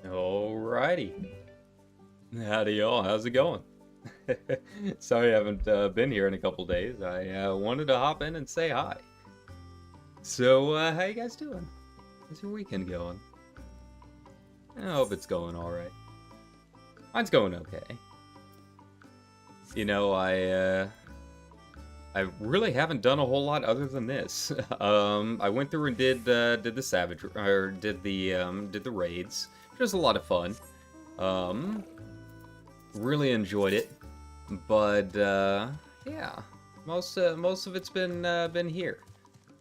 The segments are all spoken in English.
Alrighty. Howdy y'all, how's it going? Sorry I haven't been here in a couple days. I wanted to hop in and say hi. So, how you guys doing? How's your weekend going? I hope it's going alright. Mine's going okay. You know, I really haven't done a whole lot other than this. I went through and did the savage, or did the raids, which was a lot of fun. Really enjoyed it, but yeah, most of it's been here.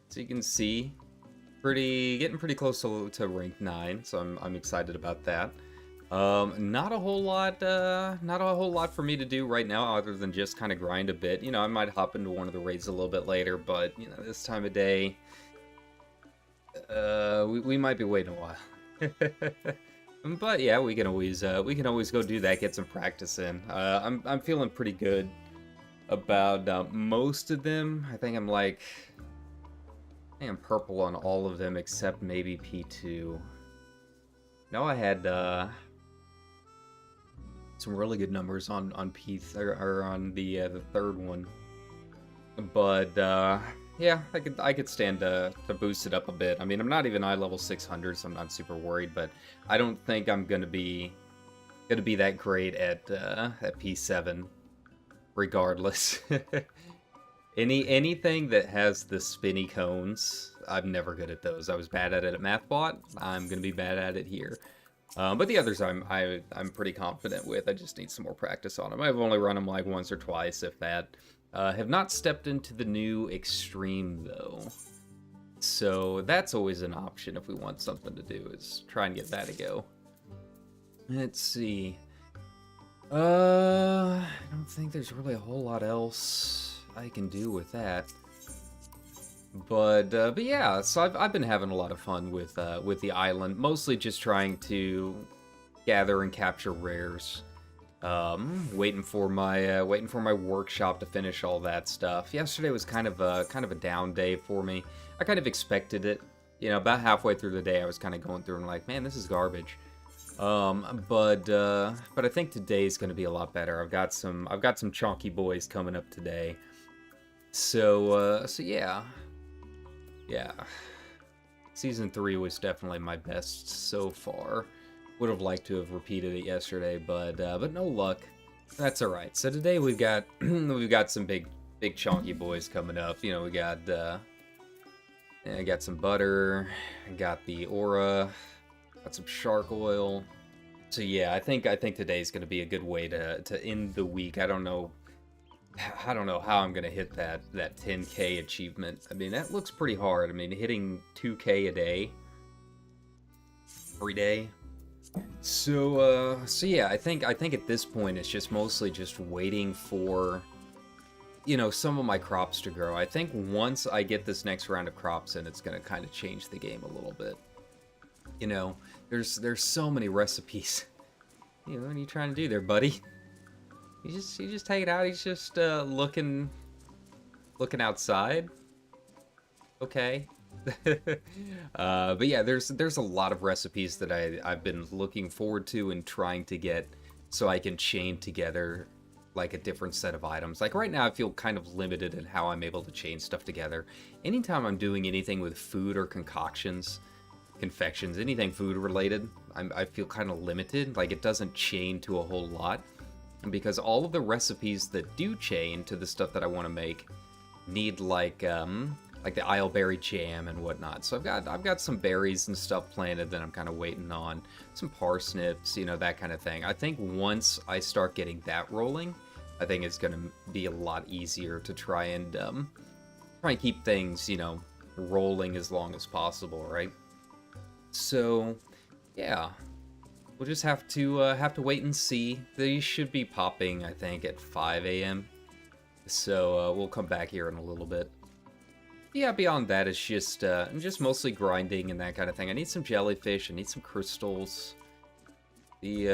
So you can see, getting pretty close to rank 9. So I'm excited about that. Not a whole lot for me to do right now, other than just kind of grind a bit. You know, I might hop into one of the raids a little bit later, but you know, this time of day, we might be waiting a while. But yeah, we can always go do that, get some practice in. I'm feeling pretty good about most of them. I think I'm purple on all of them except maybe P2. No, I had some really good numbers on or on the third one, but yeah, I could stand to boost it up a bit. I mean, I'm not even eye level 600, so I'm not super worried. But I don't think I'm gonna be that great at P7, regardless. Anything that has the spinny cones, I'm never good at those. I was bad at it at MathBot. I'm gonna be bad at it here. But the others I'm pretty confident with. I just need some more practice on them. I've only run them like once or twice, if that. Have not stepped into the new Extreme, though. So that's always an option if we want something to do, is try and get that to go. Let's see. I don't think there's really a whole lot else I can do with that. But yeah, so I've been having a lot of fun with the island, mostly just trying to gather and capture rares. Waiting for my workshop to finish all that stuff. Yesterday was kind of a down day for me. I kind of expected it. You know, about halfway through the day, I was kind of going through and like, man, this is garbage. But I think today's gonna be a lot better. I've got some chonky boys coming up today. So yeah. Yeah. Season 3 was definitely my best so far. Would have liked to have repeated it yesterday, but no luck. That's all right. So today we've got we've got some big chonky boys coming up. You know, we got I got some butter, I got the aura, got some shark oil. So yeah, I think today's gonna be a good way to end the week. I don't know how I'm gonna hit that 10K achievement. I mean, that looks pretty hard. I mean, hitting 2K a day, every day. So yeah, I think at this point it's just mostly just waiting for, you know, some of my crops to grow. I think once I get this next round of crops in, it's gonna kind of change the game a little bit. You know, there's so many recipes. You know, what are you trying to do there, buddy? You just take it out. He's just looking outside. Okay. But yeah, there's a lot of recipes that I've been looking forward to and trying to get so I can chain together like a different set of items. Like right now I feel kind of limited in how I'm able to chain stuff together. Anytime I'm doing anything with food or confections, anything food related, I feel kind of limited. Like it doesn't chain to a whole lot. Because all of the recipes that do chain to the stuff that I want to make need like the isleberry jam and whatnot. So I've got some berries and stuff planted that I'm kind of waiting on, some parsnips, you know, that kind of thing. I think once I start getting that rolling, I think it's going to be a lot easier to try and keep things, you know, rolling as long as possible, right? So yeah. We'll just have to wait and see. These should be popping, I think, at 5 a.m. So we'll come back here in a little bit. Yeah, beyond that, it's just mostly grinding and that kind of thing. I need some jellyfish. I need some crystals. The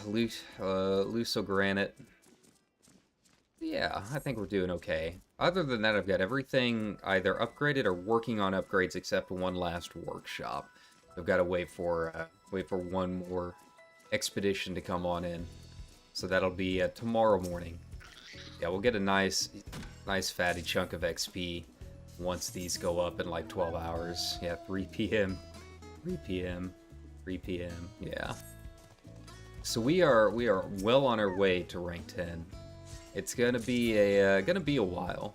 lucogranite. Yeah, I think we're doing okay. Other than that, I've got everything either upgraded or working on upgrades except one last workshop. I've got to wait for one more expedition to come on in. So that'll be tomorrow morning. Yeah, we'll get a nice fatty chunk of XP once these go up in like 12 hours. Yeah, 3 p.m. 3 p.m. 3 p.m. Yeah. So we are well on our way to rank 10. It's gonna be a while.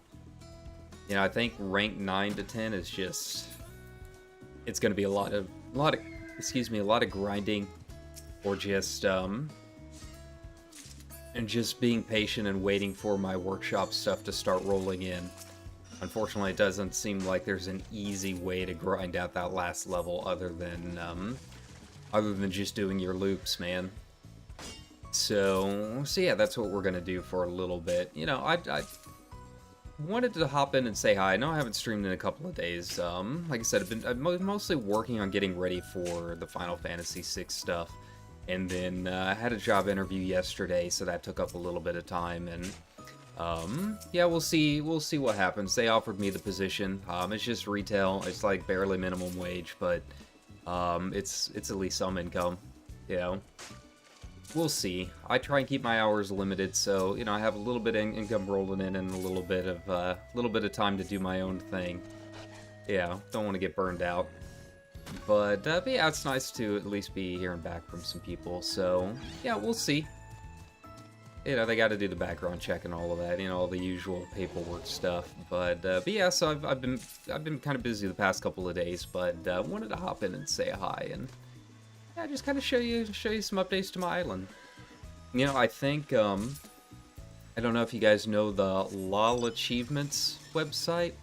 You know, I think rank 9 to 10 is just, it's gonna be a lot of grinding, or just and just being patient and waiting for my workshop stuff to start rolling in. Unfortunately, it doesn't seem like there's an easy way to grind out that last level other than just doing your loops, man. So yeah, that's what we're gonna do for a little bit. You know, I wanted to hop in and say hi. I know I haven't streamed in a couple of days. Like I said, I'm mostly working on getting ready for the Final Fantasy VI stuff. And then I had a job interview yesterday, so that took up a little bit of time. And yeah, we'll see what happens. They offered me the position. It's just retail. It's like barely minimum wage, but it's at least some income, you know. We'll see. I try and keep my hours limited, so you know I have a little bit of income rolling in and a little bit of time to do my own thing. Yeah, don't want to get burned out. But yeah, it's nice to at least be hearing back from some people. So yeah, we'll see. You know, they got to do the background check and all of that, you know, all the usual paperwork stuff. But yeah, so I've been kind of busy the past couple of days, but wanted to hop in and say hi and. Yeah, just kind of show you some updates to my island. You know, I think, I don't know if you guys know the LOL Achievements website,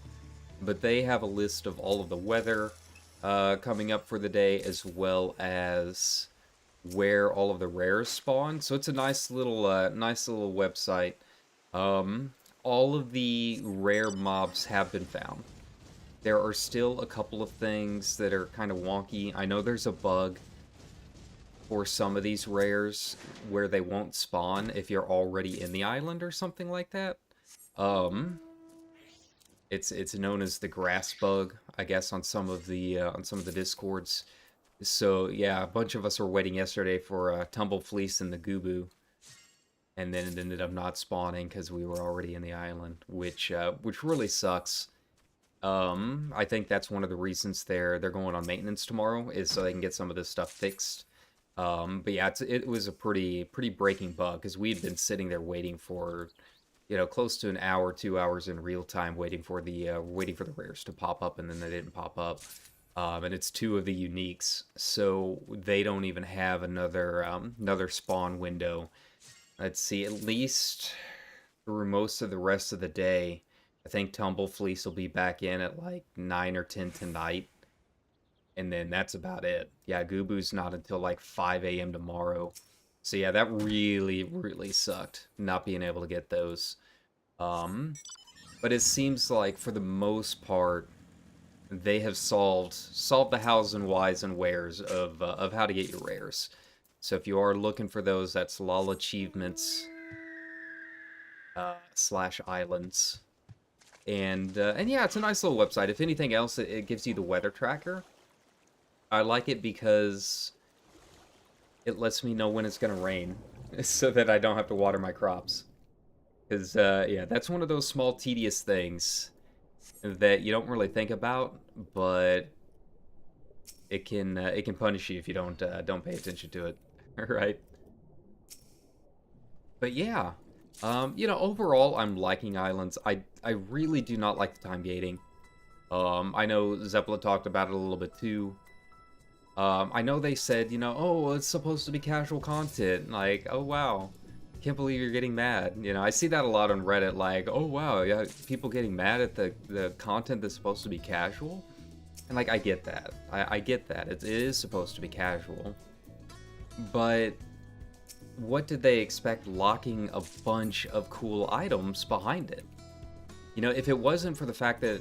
but they have a list of all of the weather coming up for the day, as well as where all of the rares spawn. So it's a nice little website. All of the rare mobs have been found. There are still a couple of things that are kind of wonky. I know there's a bug for some of these rares where they won't spawn if you're already in the island or something like that. It's known as the grass bug, I guess, on some of the discords. So yeah, a bunch of us were waiting yesterday for Tumble Fleece and the Gubu, and then it ended up not spawning because we were already in the island, which really sucks. I think that's one of the reasons they're going on maintenance tomorrow is so they can get some of this stuff fixed. But yeah, it was a pretty breaking bug because we'd been sitting there waiting for, close to an hour, 2 hours in real time, waiting for the rares to pop up, and then they didn't pop up. And it's two of the uniques, so they don't even have another spawn window. Let's see, at least through most of the rest of the day. I think Tumble Fleece will be back in at like 9 or 10 tonight. And then that's about it. Yeah, Gubu's not until like 5 a.m. tomorrow. So yeah, that really, really sucked, not being able to get those. But it seems like for the most part, they have solved the hows and whys and wheres of how to get your rares. So if you are looking for those, that's LOL Achievements / Islands. And yeah, it's a nice little website. If anything else, it gives you the weather tracker. I like it because it lets me know when it's going to rain so that I don't have to water my crops. Because, yeah, that's one of those small, tedious things that you don't really think about, but it can punish you if you don't pay attention to it, right? But yeah, overall, I'm liking Islands. I really do not like the time gating. I know Zeppelin talked about it a little bit too. I know they said, oh, it's supposed to be casual content. Like, oh wow, can't believe you're getting mad. I see that a lot on Reddit. Like, oh wow, yeah, people getting mad at the content that's supposed to be casual. And like, I get that. I get that. It is supposed to be casual. But what did they expect locking a bunch of cool items behind it? If it wasn't for the fact that,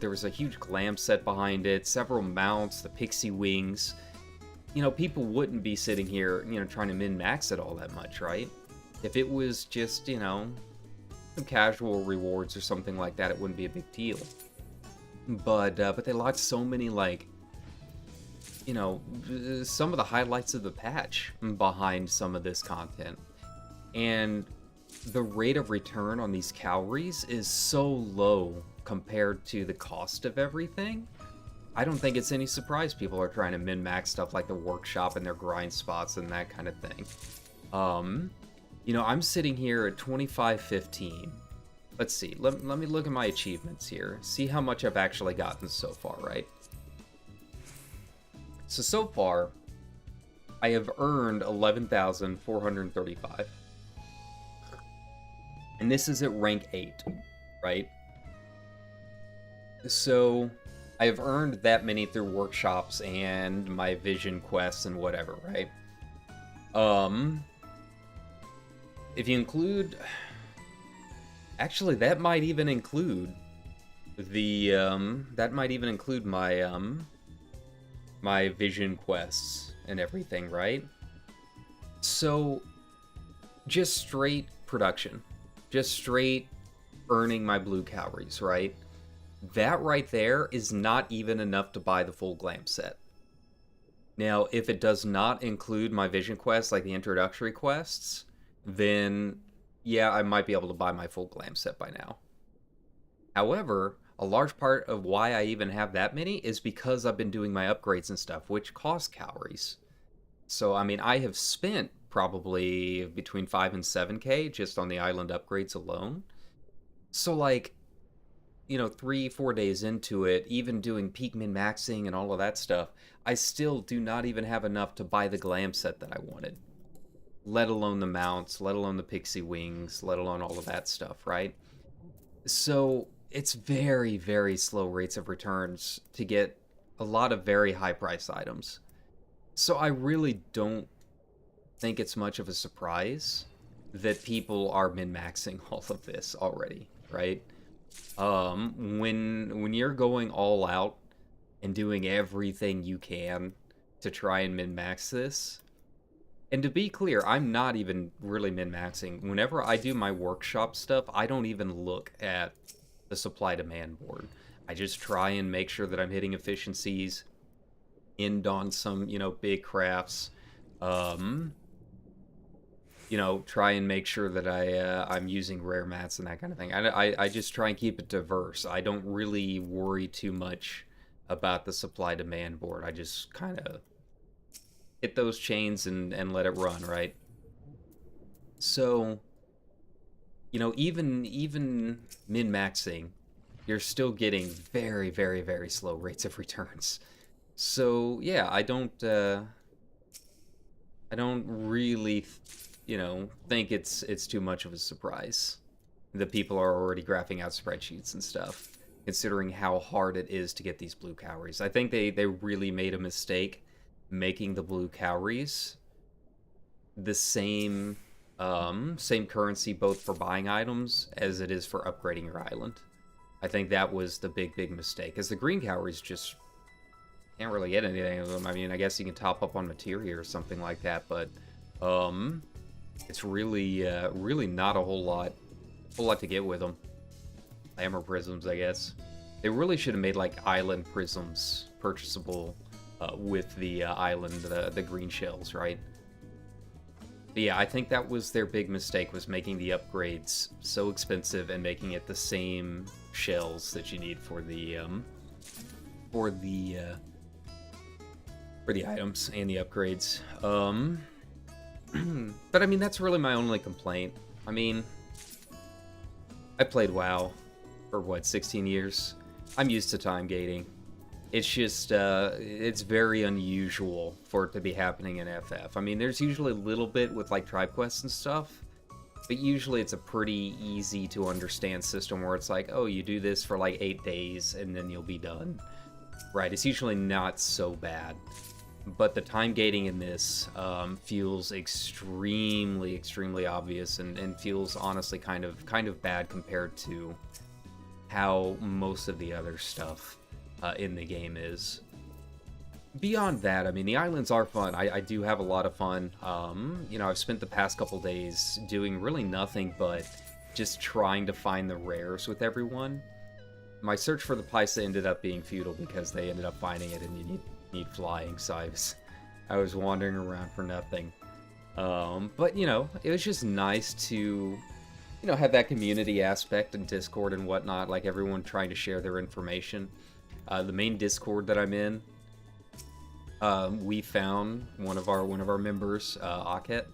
there was a huge glam set behind it, several mounts, the pixie wings, people wouldn't be sitting here, trying to min-max it all that much, right? If it was just, some casual rewards or something like that, it wouldn't be a big deal. But they locked so many, like, some of the highlights of the patch behind some of this content. And the rate of return on these calories is so low compared to the cost of everything. I don't think it's any surprise people are trying to min-max stuff like the workshop and their grind spots and that kind of thing. I'm sitting here at 2515. Let's see, let me look at my achievements here, see how much I've actually gotten so far, right? So far, I have earned 11,435. And this is at rank 8, right? So I have earned that many through workshops and my vision quests and whatever, right? If you include... Actually, that might even include the, that might even include my, my vision quests and everything, right? So, just straight production. Just straight earning my blue calories, right? That right there is not even enough to buy the full glam set. Now, if it does not include my vision quests, like the introductory quests, then yeah, I might be able to buy my full glam set by now. However, a large part of why I even have that many is because I've been doing my upgrades and stuff, which cost calories. So, I mean, I have spent probably between 5 and 7k just on the island upgrades alone. So, like, 3-4 days into it, even doing peak min-maxing and all of that stuff, I still do not even have enough to buy the glam set that I wanted. Let alone the mounts, let alone the pixie wings, let alone all of that stuff, right? So, it's very, very slow rates of returns to get a lot of very high-priced items. So I really don't think it's much of a surprise that people are min-maxing all of this already, right? When you're going all out and doing everything you can to try and min-max this, and to be clear, I'm not even really min-maxing. Whenever I do my workshop stuff, I don't even look at the supply-demand board. I just try and make sure that I'm hitting efficiencies end on some, big crafts. Um, try and make sure that I'm using rare mats and that kind of thing. I just try and keep it diverse. I don't really worry too much about the supply-demand board. I just kind of hit those chains and let it run, right? So, even min-maxing, you're still getting very, very, very slow rates of returns. So, yeah, I don't really, think it's too much of a surprise that people are already graphing out spreadsheets and stuff, considering how hard it is to get these blue cowries. I think they really made a mistake making the blue cowries the same currency both for buying items as it is for upgrading your island. I think that was the big mistake, as the green cowries just can't really get anything of them. I mean, I guess you can top up on materia or something like that, but it's really not a whole lot to get with them. Hammer prisms, I guess. They really should have made like island prisms purchasable with the island, the green shells, right? But yeah, I think that was their big mistake, was making the upgrades so expensive and making it the same shells that you need for the items and the upgrades. But I mean, that's really my only complaint. I mean, I played WoW for what, 16 years? I'm used to time gating. It's just, it's very unusual for it to be happening in FF. I mean, there's usually a little bit with, like, tribe quests and stuff, but usually it's a pretty easy to understand system where it's like, oh, you do this for, like, 8 days, and then you'll be done. Right, it's usually not so bad. But the time gating in this feels extremely obvious, and feels honestly kind of bad compared to how most of the other stuff in the game is. Beyond that, I mean, the islands are fun. I do have a lot of fun. I've spent the past couple days doing really nothing but just trying to find the rares with everyone. My search for the Paisa ended up being futile because they ended up finding it and you need flying, so I was wandering around for nothing. But, it was just nice to, have that community aspect in Discord and whatnot, like everyone trying to share their information. The main Discord that I'm in, we found one of our members, Aket.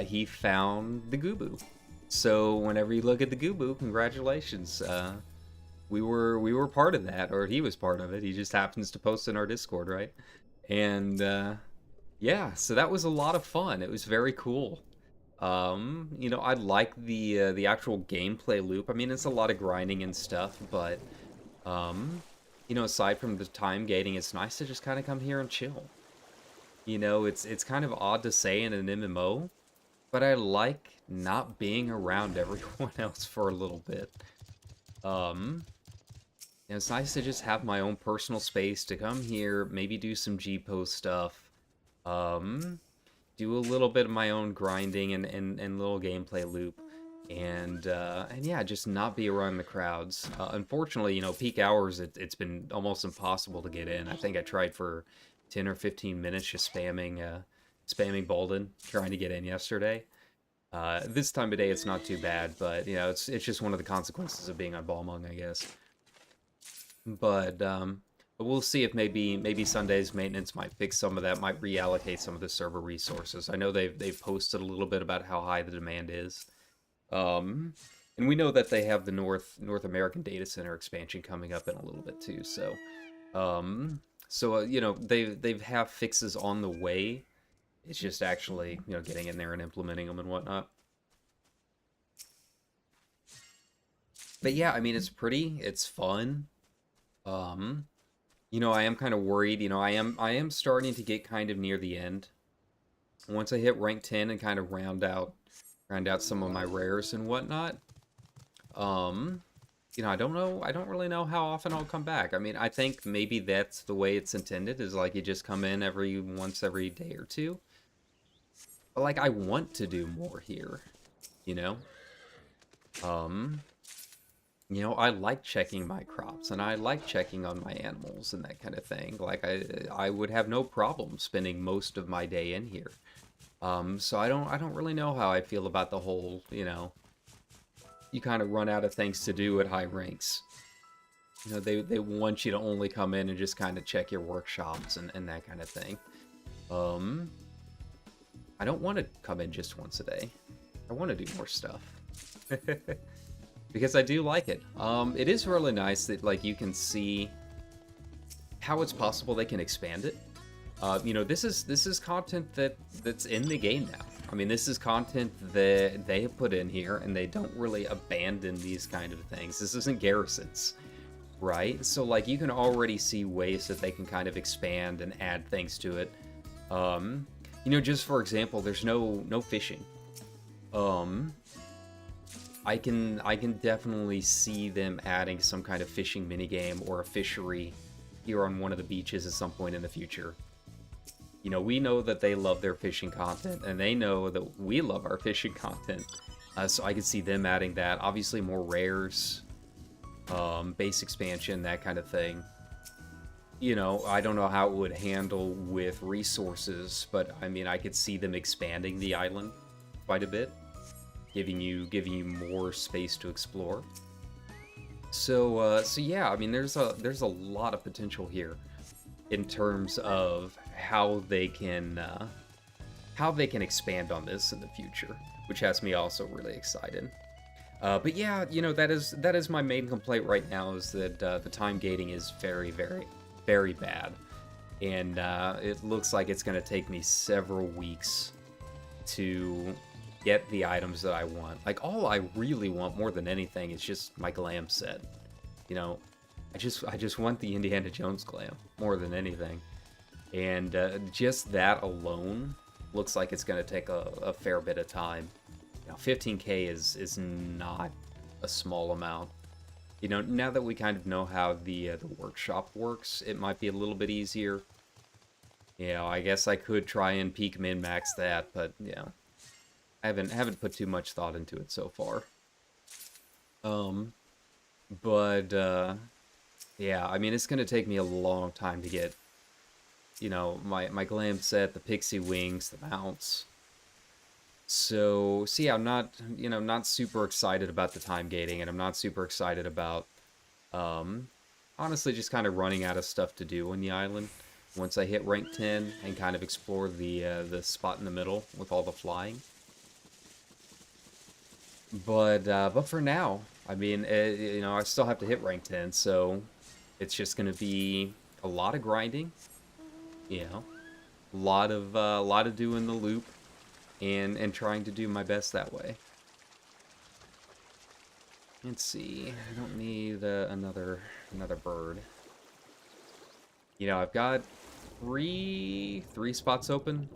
He found the Gubu. So whenever you look at the Gubu, congratulations. We were part of that, or he was part of it. He just happens to post in our Discord, right? And yeah, so that was a lot of fun. It was very cool. I like the actual gameplay loop. I mean, it's a lot of grinding and stuff, but aside from the time gating, it's nice to just kind of come here and chill. It's kind of odd to say in an MMO, but I like not being around everyone else for a little bit. It's nice to just have my own personal space to come here, maybe do some G-Post stuff, do a little bit of my own grinding and little gameplay loop, and yeah, just not be around the crowds. Unfortunately, peak hours, it's been almost impossible to get in. I think I tried for 10 or 15 minutes just spamming Bolden, trying to get in yesterday. This time of day, it's not too bad, but, it's just one of the consequences of being on Balmung, I guess. But we'll see if maybe Sunday's maintenance might fix some of that, might reallocate some of the server resources. I know they've posted a little bit about how high the demand is. And we know that they have the North American data center expansion coming up in a little bit too. So, they have fixes on the way. It's just actually, getting in there and implementing them and whatnot. But yeah, I mean, it's pretty, it's fun. I am kind of worried, I am starting to get kind of near the end. Once I hit rank 10 and kind of round out some of my rares and whatnot, I don't really know how often I'll come back. I mean, I think maybe that's the way it's intended, is like you just come in once every day or two. But like, I want to do more here, You know, I like checking my crops and I like checking on my animals and that kind of thing. Like I would have no problem spending most of my day in here. So I don't really know how I feel about the whole, you kind of run out of things to do at high ranks. You know, they want you to only come in and just kind of check your workshops and that kind of thing. Um, I don't want to come in just once a day. I want to do more stuff. Because I do like it. It is really nice that, like, you can see how it's possible they can expand it. You know, this is content that's in the game now. I mean, this is content that they have put in here, and they don't really abandon these kind of things. This isn't Garrisons, right? So, like, you can already see ways that they can kind of expand and add things to it. You know, just for example, there's no fishing. I can definitely see them adding some kind of fishing minigame or a fishery here on one of the beaches at some point in the future. You know, we know that they love their fishing content, and they know that we love our fishing content. So I could see them adding that. Obviously, more rares, base expansion, that kind of thing. You know, I don't know how it would handle with resources, but I mean, I could see them expanding the island quite a bit, giving you more space to explore. So yeah, I mean, there's a lot of potential here in terms of how they can expand on this in the future, which has me also really excited. But yeah, you know, that is my main complaint right now, is that the time gating is very, very, very bad, and it looks like it's going to take me several weeks to get the items that I want. Like, all I really want more than anything is just my glam set. You know, I just want the Indiana Jones glam more than anything. And just that alone looks like it's going to take a fair bit of time. You know, 15K is not a small amount. You know, now that we kind of know how the workshop works, it might be a little bit easier. You know, I guess I could try and peak min-max that, but, you know, I haven't put too much thought into it so far. Yeah, I mean, it's gonna take me a long time to get, you know, my glam set, the pixie wings, the mounts. So yeah, I'm not, you know, not super excited about the time gating, and I'm not super excited about, honestly, just kind of running out of stuff to do on the island once I hit rank 10 and kind of explore the spot in the middle with all the flying. But for now, I mean, you know, I still have to hit rank 10, so it's just gonna be a lot of grinding, you know, a lot of doing the loop, and trying to do my best that way. Let's see, I don't need another bird. You know, I've got three spots open,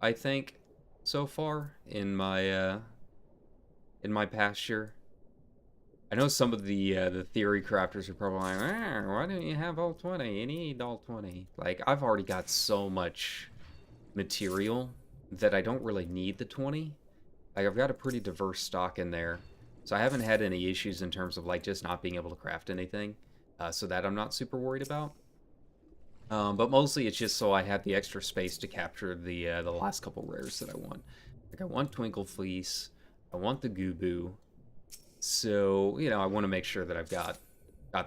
I think, so far in my pasture. I know some of the theory crafters are probably like, why don't you have all 20? You need all 20. Like, I've already got so much material that I don't really need the 20. Like, I've got a pretty diverse stock in there, so I haven't had any issues in terms of, like, just not being able to craft anything, so that I'm not super worried about. But mostly it's just so I have the extra space to capture the last couple rares that I want. Like, I want Twinkle Fleece, I want the Gubu, so, you know, I want to make sure that I've got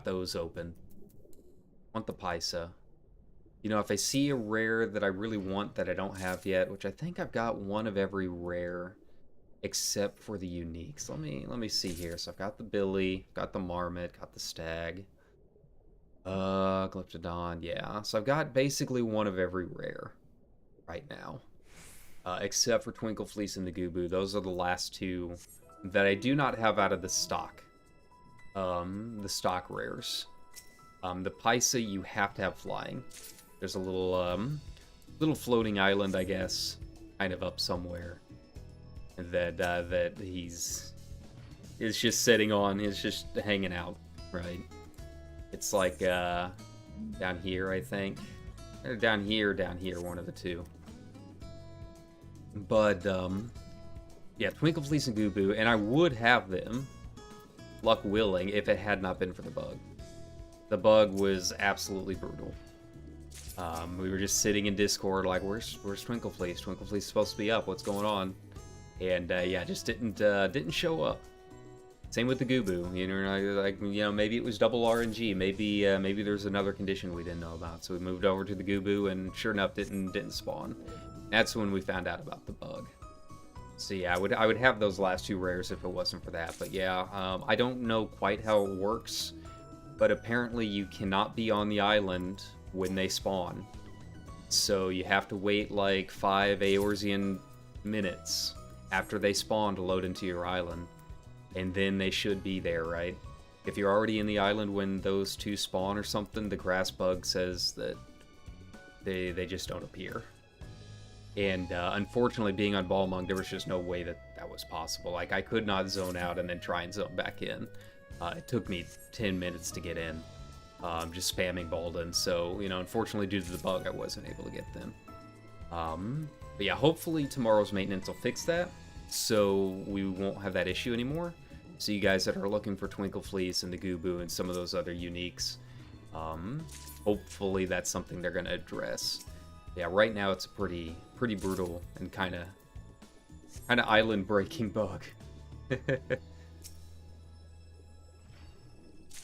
those open. I want the Paisa. You know, if I see a rare that I really want that I don't have yet, which I think I've got one of every rare except for the uniques. Let me see here. So I've got the Billy, got the Marmot, got the Stag. Glyptodon, yeah. So I've got basically one of every rare right now. Except for Twinkle Fleece and the Gubu. Those are the last two that I do not have out of the stock. The stock rares. The Paisa, you have to have flying. There's a little floating island, I guess, kind of up somewhere, that he's just sitting on. He's just hanging out, right? It's like down here, I think. Or down here, one of the two. But yeah, Twinkle Fleece and Gubu, and I would have them luck willing, if it had not been for the bug. The bug was absolutely brutal. We were just sitting in Discord like, where's Twinklefleece? Twinklefleece's supposed to be up. What's going on? And yeah, just didn't show up. Same with the Gooboo. You know, like maybe it was double RNG. Maybe there's another condition we didn't know about. So we moved over to the Gooboo, and sure enough, didn't spawn. That's when we found out about the bug. So yeah, I would have those last 2 rares if it wasn't for that. But yeah, I don't know quite how it works, but apparently you cannot be on the island when they spawn. So you have to wait like 5 Eorzean minutes after they spawn to load into your island. And then they should be there, right? If you're already in the island when those 2 spawn or something, the grass bug says that they just don't appear. And unfortunately, being on Balmung, there was just no way that was possible. Like, I could not zone out and then try and zone back in. It took me 10 minutes to get in, just spamming Balden. So, unfortunately, due to the bug, I wasn't able to get them. But yeah, hopefully tomorrow's maintenance will fix that, so we won't have that issue anymore. So you guys that are looking for Twinklefleece and the Gooboo and some of those other uniques, hopefully that's something they're going to address. Yeah, right now it's a pretty brutal and kind of island-breaking bug.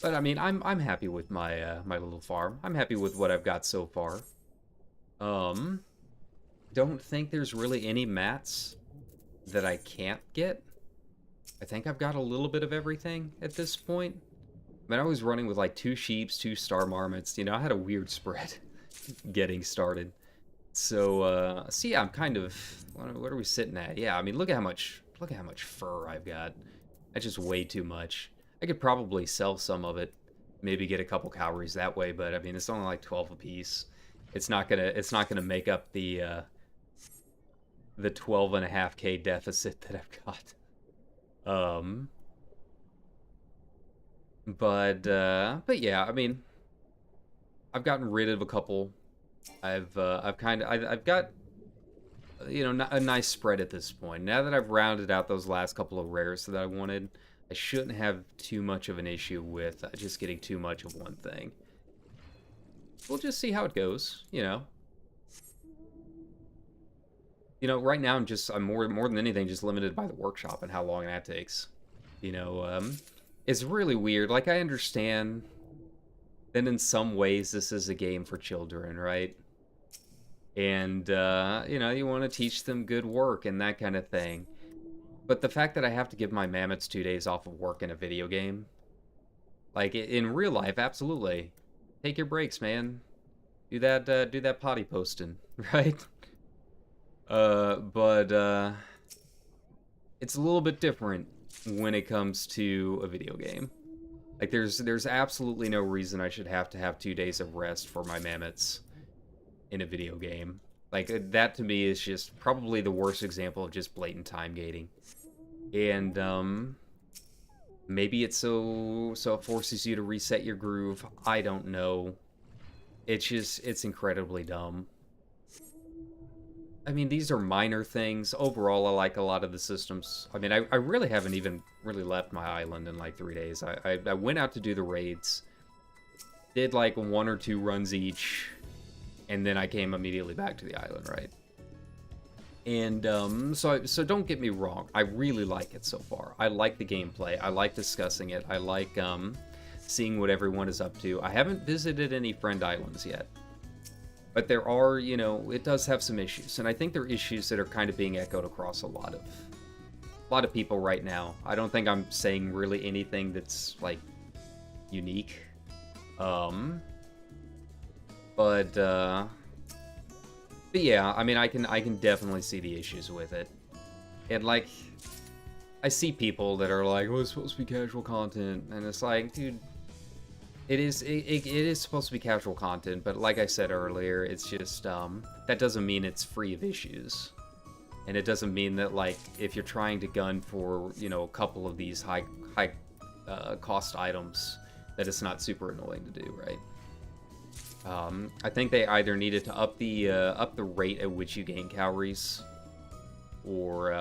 But I mean, I'm happy with my my little farm. I'm happy with what I've got so far. Don't think there's really any mats that I can't get. I think I've got a little bit of everything at this point. I mean, I was running with like 2 sheeps, 2 star marmots. I had a weird spread getting started. So, yeah, I'm kind of... What are we sitting at? Yeah, I mean, look at how much fur I've got. That's just way too much. I could probably sell some of it, maybe get a couple calories that way, but I mean, it's only like 12 apiece. It's not gonna make up the 12.5K deficit that I've got. But yeah, I mean, I've gotten rid of a couple. I've got, a nice spread at this point. Now that I've rounded out those last couple of rares that I wanted, I shouldn't have too much of an issue with just getting too much of one thing. We'll just see how it goes, right now I'm more than anything just limited by the workshop and how long that takes. It's really weird. Like, I understand that in some ways this is a game for children, right? And, you want to teach them good work and that kind of thing. But the fact that I have to give my mammoths 2 days off of work in a video game, like, in real life, absolutely. Take your breaks, man. Do that potty posting, right? But it's a little bit different when it comes to a video game. Like, there's absolutely no reason I should have to have 2 days of rest for my mammoths in a video game. Like, that to me is just probably the worst example of just blatant time gating. And, maybe it's so it forces you to reset your groove. I don't know. It's incredibly dumb. I mean, these are minor things. Overall, I like a lot of the systems. I mean, I really haven't even really left my island in like 3 days. I went out to do the raids, did like 1 or 2 runs each, and then I came immediately back to the island, right? And so don't get me wrong, I really like it so far. I like the gameplay. I like discussing it. I like seeing what everyone is up to. I haven't visited any friend islands yet. But there are, it does have some issues, and I think there are issues that are kind of being echoed across a lot of people right now. I don't think I'm saying really anything that's like unique. But yeah, I mean, I can definitely see the issues with it. And like, I see people that are like, "Oh, it's supposed to be casual content," and it's like, dude. It is supposed to be casual content, but like I said earlier, it's just, that doesn't mean it's free of issues. And it doesn't mean that, like, if you're trying to gun for, a couple of these high cost items, that it's not super annoying to do, right? I think they either needed to up the rate at which you gain calories, or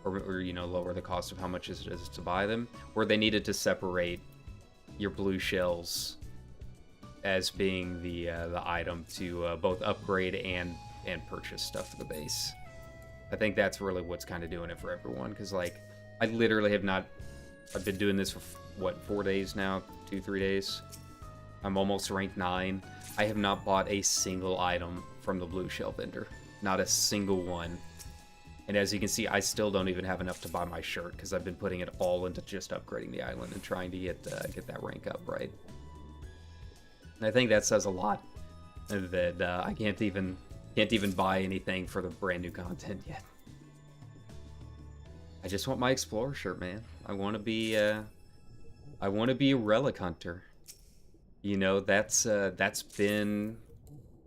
or you know, lower the cost of how much it is to buy them, or they needed to separate your blue shells as being the item to both upgrade and purchase stuff for the base. I think that's really what's kind of doing it for everyone, because like I literally have not. I've been doing this for what, 4 days now, 2-3 days. I'm almost rank 9. I have not bought a single item from the blue shell vendor, not a single one. And as you can see, I still don't even have enough to buy my shirt because I've been putting it all into just upgrading the island and trying to get that rank up, right? And I think that says a lot that I can't even buy anything for the brand new content yet. I just want my explorer shirt, man. I want to be a relic hunter. You know, that's been.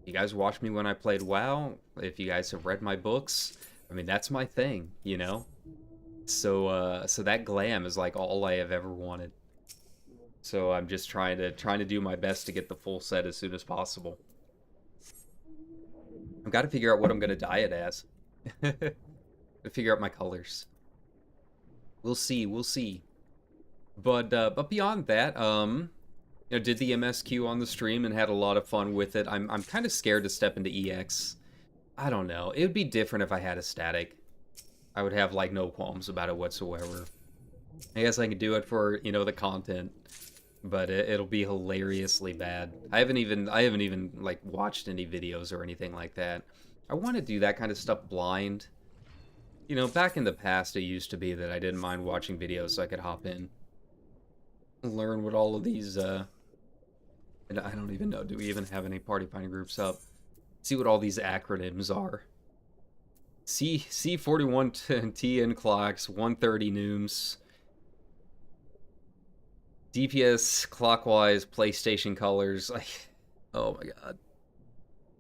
You guys watched me when I played WoW. If you guys have read my books, I mean, that's my thing, you know? So that glam is like all I have ever wanted. So I'm just trying to do my best to get the full set as soon as possible. I've got to figure out what I'm going to dye it as. To figure out my colors. We'll see. But beyond that, you know, did the MSQ on the stream and had a lot of fun with it. I'm kind of scared to step into EX. I don't know. It would be different if I had a static. I would have like no qualms about it whatsoever. I guess I could do it for, you know, the content, but it'll be hilariously bad. I haven't even like watched any videos or anything like that. I want to do that kind of stuff blind. You know, back in the past, it used to be that I didn't mind watching videos so I could hop in and learn what all of these, and I don't even know, do we even have any party finding groups up? See what all these acronyms are. C41 TN clocks, 130 nooms, DPS clockwise, PlayStation colors. Like, oh my god.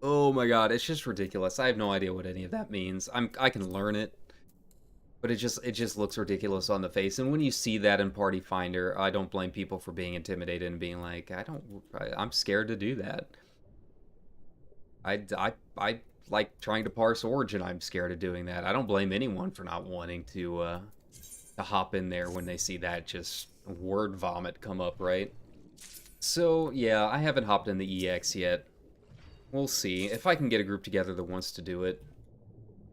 Oh my god, it's just ridiculous. I have no idea what any of that means. I can learn it, but it just looks ridiculous on the face. And when you see that in Party Finder, I don't blame people for being intimidated and being like, I'm scared to do that. I like trying to parse Origin. I'm scared of doing that. I don't blame anyone for not wanting to hop in there when they see that just word vomit come up, right? So yeah, I haven't hopped in the EX yet. We'll see if I can get a group together that wants to do it.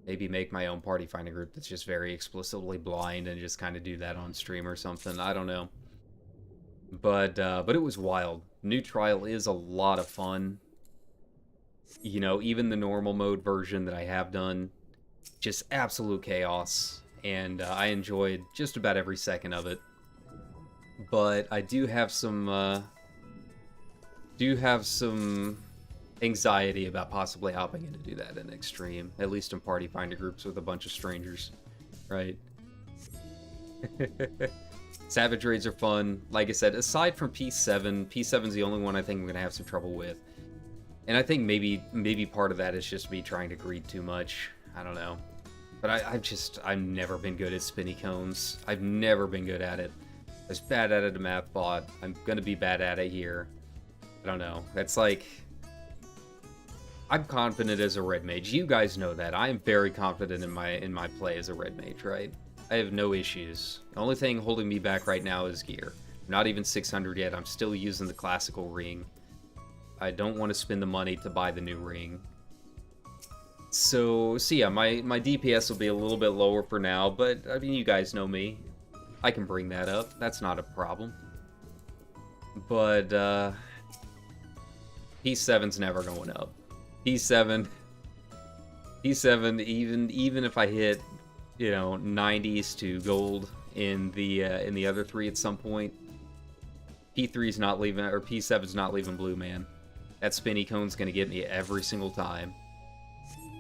Maybe make my own party finder group that's just very explicitly blind and just kind of do that on stream or something. I don't know. But it was wild. New Trial is a lot of fun. You know, even the normal mode version that I have done, just absolute chaos. And I enjoyed just about every second of it. But I do have some anxiety about possibly hopping in to do that in Extreme, at least in party finder groups with a bunch of strangers, right? Savage raids are fun. Like I said, aside from P7's the only one I think I'm gonna have some trouble with, and I think maybe part of that is just me trying to greed too much. I don't know, but I've never been good at spinny cones. I've never been good at it. I was bad at it in math bot. I'm gonna be bad at it here. I don't know. That's like, I'm confident as a red mage. You guys know that. I am very confident in my play as a red mage, right? I have no issues. The only thing holding me back right now is gear. I'm not even 600 yet. I'm still using the classical ring. I don't want to spend the money to buy the new ring. So yeah, my DPS will be a little bit lower for now, but I mean, you guys know me. I can bring that up. That's not a problem. But P7's never going up. P7, even if I hit, you know, 90s to gold in the other three at some point, P3's not leaving, or P7's not leaving blue, man. That spinny cone's gonna get me every single time.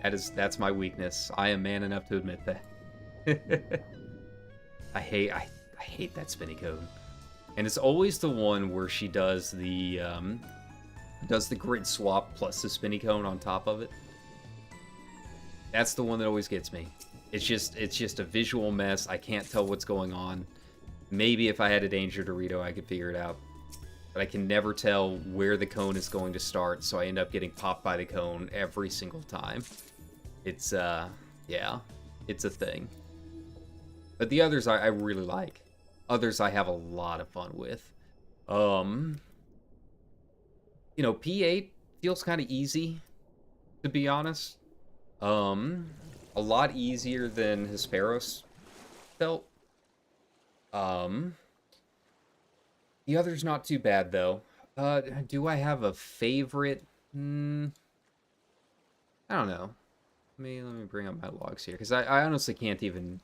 That's my weakness. I am man enough to admit that. I hate that spinny cone. And it's always the one where she does the grid swap plus the spinny cone on top of it. That's the one that always gets me. It's just a visual mess. I can't tell what's going on. Maybe if I had a Danger Dorito, I could figure it out. But I can never tell where the cone is going to start, so I end up getting popped by the cone every single time. It's, yeah, it's a thing. But the others I really like. Others I have a lot of fun with. Um, P8 feels kind of easy, to be honest. Um, a lot easier than Hesperos felt. Um, the other's not too bad, though. Do I have a favorite? I don't know. Let me bring up my logs here, because I honestly can't even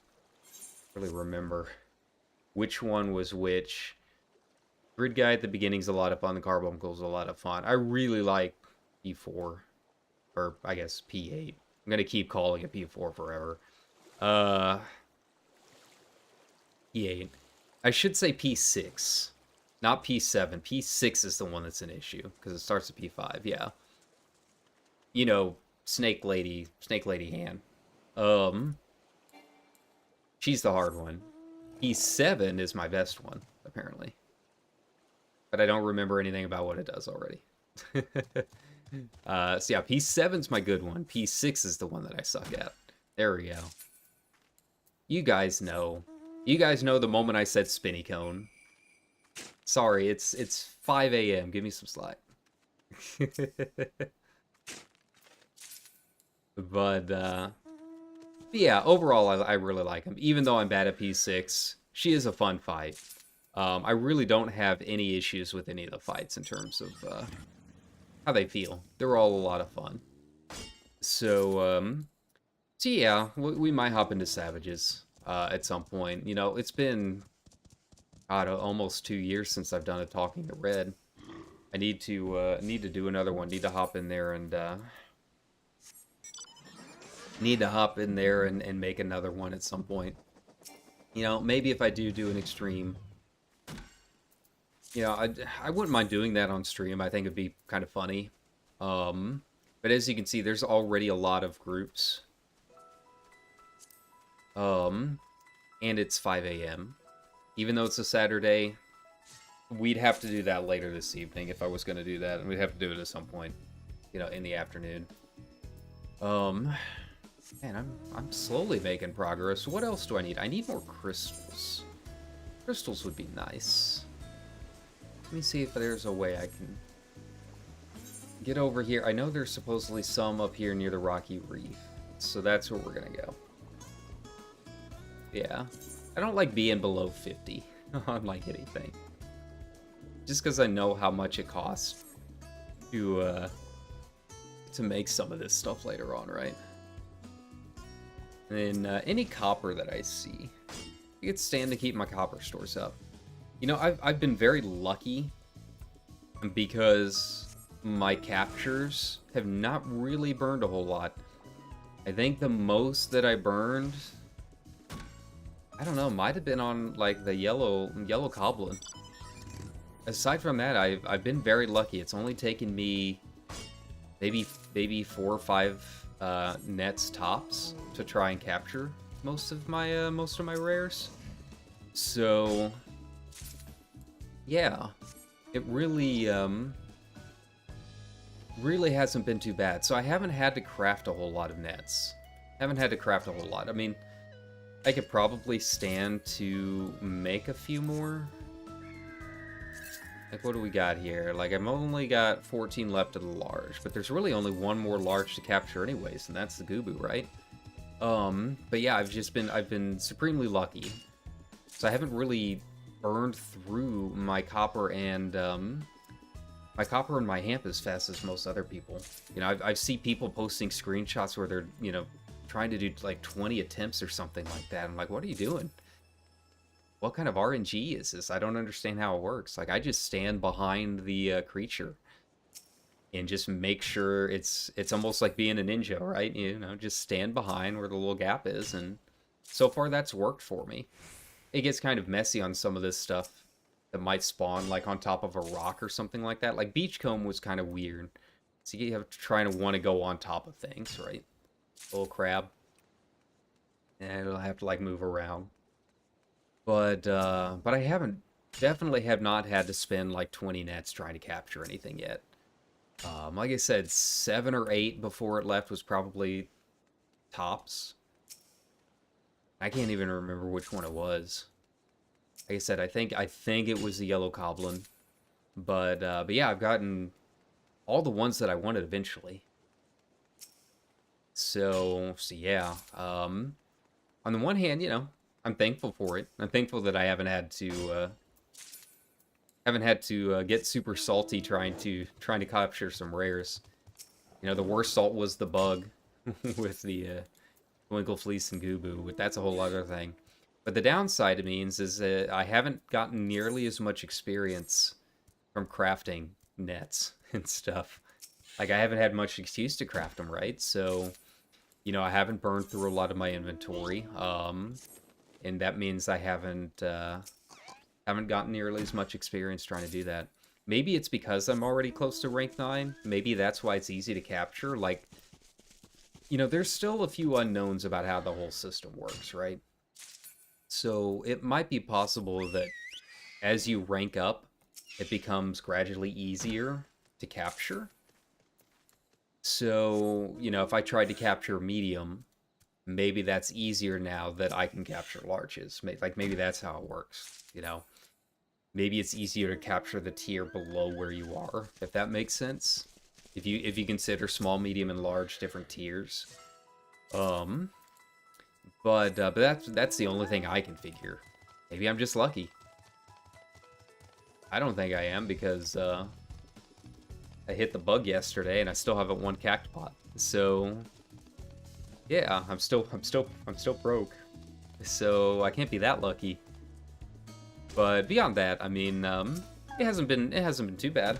really remember which one was which. Grid Guy at the beginning's a lot of fun. The Carbuncle's a lot of fun. I really like P4, or I guess P8. I'm gonna keep calling it P4 forever. Uh, P8. I should say P6, not P7. P6 is the one that's an issue because it starts at P5. Yeah, Snake Lady Han. She's the hard one. P7 is my best one, apparently. But I don't remember anything about what it does already. So yeah, P7's my good one. P6 is the one that I suck at. There we go. You guys know. You guys know the moment I said spinny cone. Sorry, it's 5 a.m. Give me some slack. But yeah, overall, I really like him. Even though I'm bad at P6, she is a fun fight. I really don't have any issues with any of the fights in terms of how they feel. They're all a lot of fun. So yeah, we might hop into Savages at some point. It's been, God, almost 2 years since I've done a Talking to Red. I need to do another one. Need to hop in there and make another one at some point. Maybe if I do an extreme. I wouldn't mind doing that on stream. I think it'd be kind of funny. But as you can see, there's already a lot of groups. And it's 5 a.m. Even though it's a Saturday, we'd have to do that later this evening if I was going to do that. And we'd have to do it at some point, in the afternoon. Man, I'm slowly making progress. What else do I need? I need more crystals. Crystals would be nice. Let me see if there's a way I can get over here. I know there's supposedly some up here near the Rocky Reef. So that's where we're going to go. Yeah. I don't like being below 50 on, like, anything. Just because I know how much it costs to make some of this stuff later on, right? And then any copper that I see. I could stand to keep my copper stores up. I've been very lucky because my captures have not really burned a whole lot. I think the most that I burned, I don't know, might have been on like the yellow goblin. Aside from that, I've been very lucky. It's only taken me maybe 4 or 5 nets tops to try and capture most of my rares. So yeah, it really hasn't been too bad. So I haven't had to craft a whole lot of nets. Haven't had to craft a whole lot. I mean, I could probably stand to make a few more. Like, what do we got here? Like, I've only got 14 left of the large, but there's really only one more large to capture anyways, and that's the Gubu, right? But yeah, I've been supremely lucky. So I haven't really burned through my copper and my hamp as fast as most other people. I've seen people posting screenshots where they're, trying to do like 20 attempts or something like that. I'm like, what are you doing? What kind of RNG is this? I don't understand how it works. Like, I just stand behind the creature and just make sure it's almost like being a ninja, right? Just stand behind where the little gap is, and so far that's worked for me. It gets kind of messy on some of this stuff that might spawn like on top of a rock or something like that. Like Beachcomb was kind of weird. So you have to try to want to go on top of things, right? Little crab. And it'll have to like move around. But I definitely have not had to spend like 20 nets trying to capture anything yet. Like I said, 7 or 8 before it left was probably tops. I can't even remember which one it was. Like I said, I think it was the yellow goblin. But yeah, I've gotten all the ones that I wanted eventually. So yeah. On the one hand, I'm thankful for it. I'm thankful that I haven't had to get super salty trying to capture some rares. The worst salt was the bug with the Twinkle Fleece and Goobboo, but that's a whole other thing. But the downside it means is that I haven't gotten nearly as much experience from crafting nets and stuff. Like, I haven't had much excuse to craft them, right? So, I haven't burned through a lot of my inventory. And that means I haven't gotten nearly as much experience trying to do that. Maybe it's because I'm already close to rank 9. Maybe that's why it's easy to capture. Like, there's still a few unknowns about how the whole system works, right? So it might be possible that as you rank up, it becomes gradually easier to capture. So, if I tried to capture medium, maybe that's easier now that I can capture larges. Like, maybe that's how it works, Maybe it's easier to capture the tier below where you are, if that makes sense. If you consider small, medium, and large different tiers. But that's the only thing I can figure. Maybe I'm just lucky. I don't think I am, because I hit the bug yesterday and I still haven't won Cactopot. So yeah, I'm still broke. So I can't be that lucky. But beyond that, I mean, it hasn't been too bad.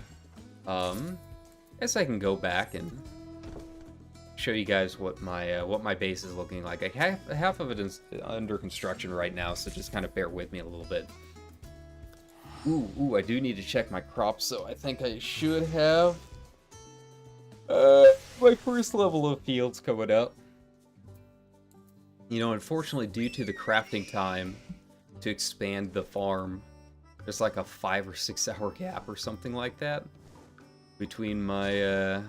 Guess I can go back and show you guys what my base is looking like. Like half of it is under construction right now, so just kind of bear with me a little bit. Ooh, I do need to check my crops, so I think I should have my first level of fields coming up. Unfortunately, due to the crafting time to expand the farm, there's like a 5 or 6 hour gap or something like that between my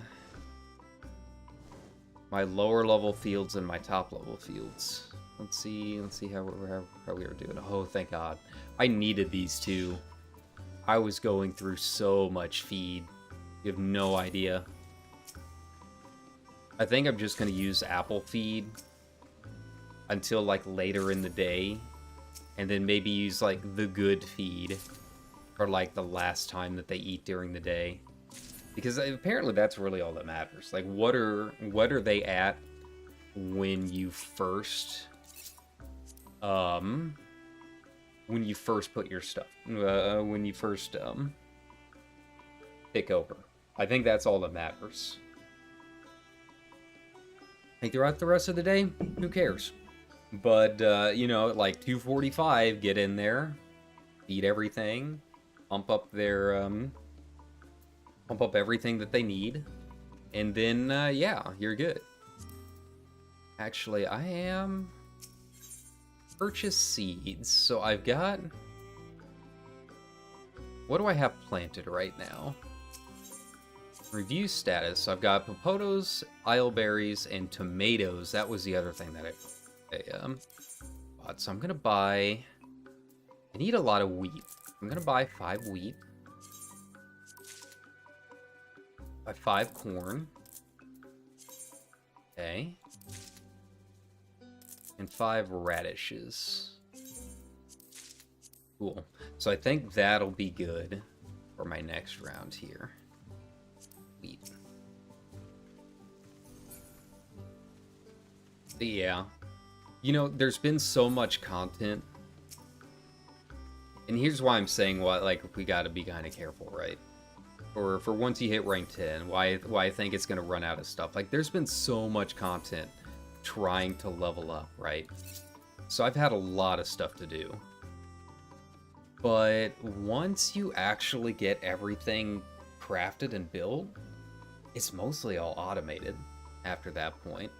my lower level fields and my top level fields. Let's see how we are doing. Oh, thank God. I needed these two. I was going through so much feed. You have no idea. I think I'm just gonna use apple feed until like later in the day, and then maybe use like the good feed for like the last time that they eat during the day, because apparently that's really all that matters. Like, what are they at when you first put your stuff, when you first pick over. I think that's all that matters. Like, throughout the rest of the day, who cares? But, at like 2:45, get in there, feed everything, pump up everything that they need, and then, yeah, you're good. Actually, I am... Purchase seeds. So I've got... What do I have planted right now? Review status. I've got popotos, aisleberries, and tomatoes. That was the other thing that I bought. So I'm gonna buy... I need a lot of wheat. I'm gonna buy 5 wheat. Buy 5 corn. Okay. And 5 radishes. Cool. So I think that'll be good for my next round here. Wheat. But yeah. There's been so much content. And here's why I'm saying we gotta be kind of careful, right? For once you hit rank 10, why I think it's gonna run out of stuff. Like, there's been so much content trying to level up, right? So I've had a lot of stuff to do. But once you actually get everything crafted and built, it's mostly all automated after that point.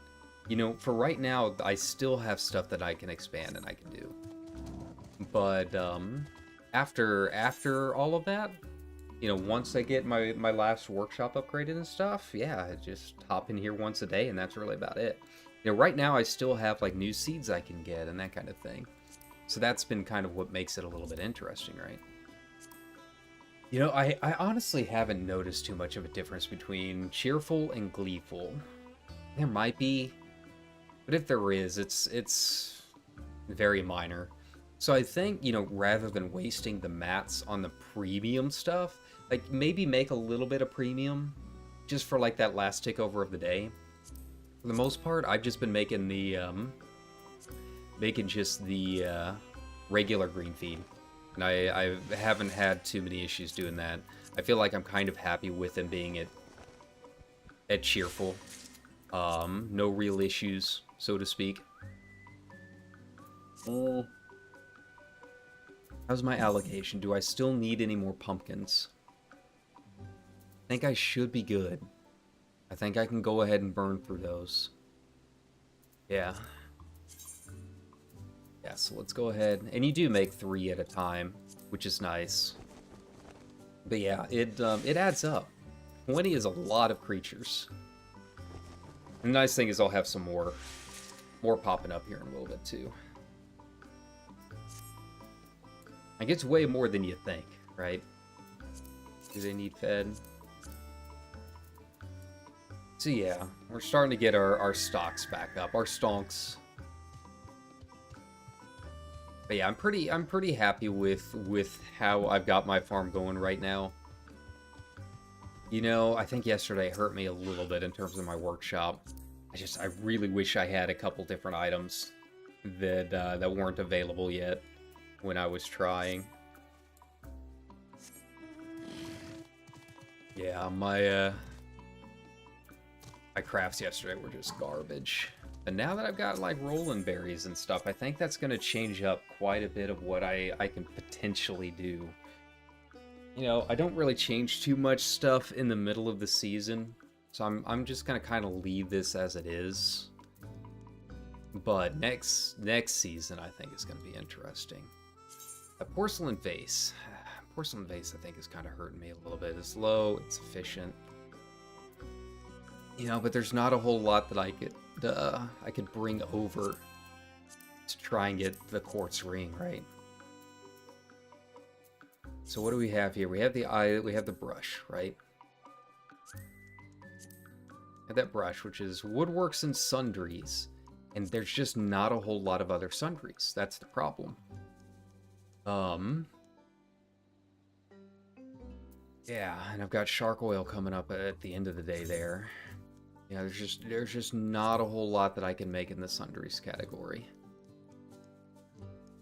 For right now, I still have stuff that I can expand and I can do. But after all of that, once I get my last workshop upgraded and stuff, yeah, I just hop in here once a day, and that's really about it. Right now I still have like new seeds I can get and that kind of thing. So that's been kind of what makes it a little bit interesting, right? I honestly haven't noticed too much of a difference between cheerful and gleeful. There might be, but if there is, it's very minor. So I think, rather than wasting the mats on the premium stuff, like maybe make a little bit of premium just for like that last tick over of the day. For the most part, I've just been making just the regular green feed. And I haven't had too many issues doing that. I feel like I'm kind of happy with them being at cheerful. No real issues, so to speak. How's my allocation? Do I still need any more pumpkins? I think I should be good. I think I can go ahead and burn through those. Yeah. Yeah, so let's go ahead. And you do make 3 at a time, which is nice. But yeah, it adds up. 20 is a lot of creatures. And the nice thing is I'll have some more popping up here in a little bit too. Like, it's way more than you think, right? Do they need fed? So yeah, we're starting to get our stocks back up, our stonks. But yeah, I'm pretty happy with how I've got my farm going right now. I think yesterday hurt me a little bit in terms of my workshop. I really wish I had a couple different items that weren't available yet when I was trying. Yeah, my crafts yesterday were just garbage. And now that I've got like rolling berries and stuff, I think that's going to change up quite a bit of what I can potentially do. I don't really change too much stuff in the middle of the season, so I'm just going to kind of leave this as it is. But next season, I think is going to be interesting. A porcelain vase. Porcelain vase, I think, is kind of hurting me a little bit. It's low, it's efficient. But there's not a whole lot that I could bring over to try and get the quartz ring, right? So what do we have here? We have the brush, right? And that brush, which is woodworks and sundries, and there's just not a whole lot of other sundries. That's the problem. Yeah, and I've got shark oil coming up at the end of the day there. Yeah, there's just not a whole lot that I can make in the sundries category.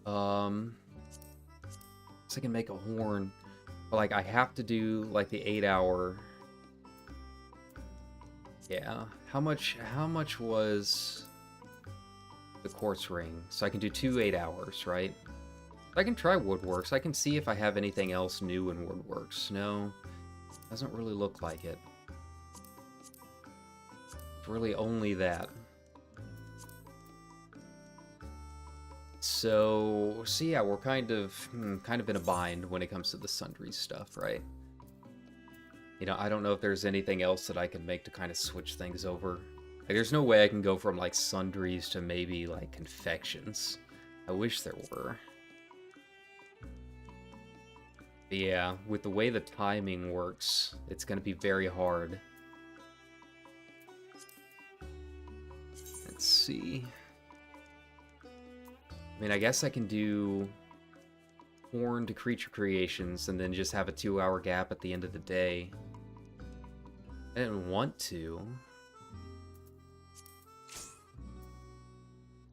So I can make a horn, but like I have to do like the 8-hour. Yeah, how much was the quartz ring? So I can do 2 8-hours, right? I can try woodworks. I can see if I have anything else new in woodworks. No, doesn't really look like it. It's really only that. So yeah, we're kind of in a bind when it comes to the sundries stuff, right? I don't know if there's anything else that I can make to kind of switch things over. Like, there's no way I can go from like sundries to maybe like confections. I wish there were. But yeah, with the way the timing works, it's going to be very hard. Let's see. I mean, I guess I can do horn to creature creations and then just have a 2-hour gap at the end of the day. I didn't want to.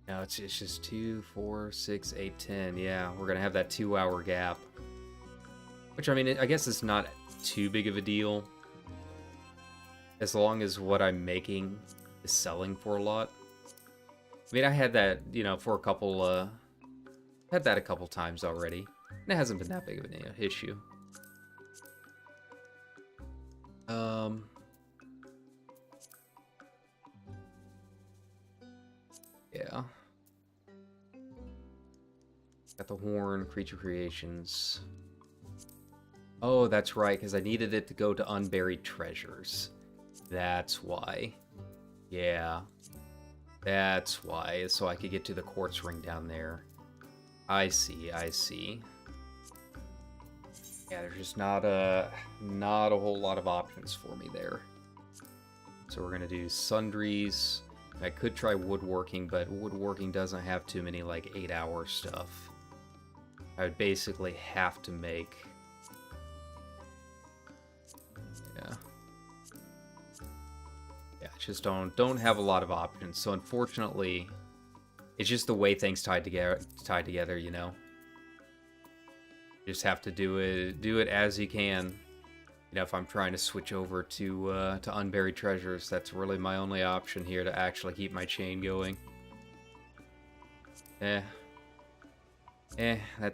No, it's just 2, 4, 6, 8, 10. Yeah, we're going to have that 2-hour gap. Which, I mean, I guess it's not too big of a deal. As long as what I'm making is selling for a lot. I mean, I had that, for a couple, had that a couple times already. And it hasn't been that big of an issue. Yeah. Got the horn, creature creations. Oh, that's right, because I needed it to go to unburied treasures. That's why. Yeah. That's why, so I could get to the quartz ring down there. I see, I see. Yeah, there's just not a whole lot of options for me there. So we're gonna do sundries. I could try woodworking, but woodworking doesn't have too many like 8-hour stuff. I would basically have to make... Yeah. Yeah, just don't have a lot of options. So unfortunately, it's just the way things tied together, you know. You just have to do it as you can. You know, if I'm trying to switch over to unburied treasures, that's really my only option here to actually keep my chain going. That's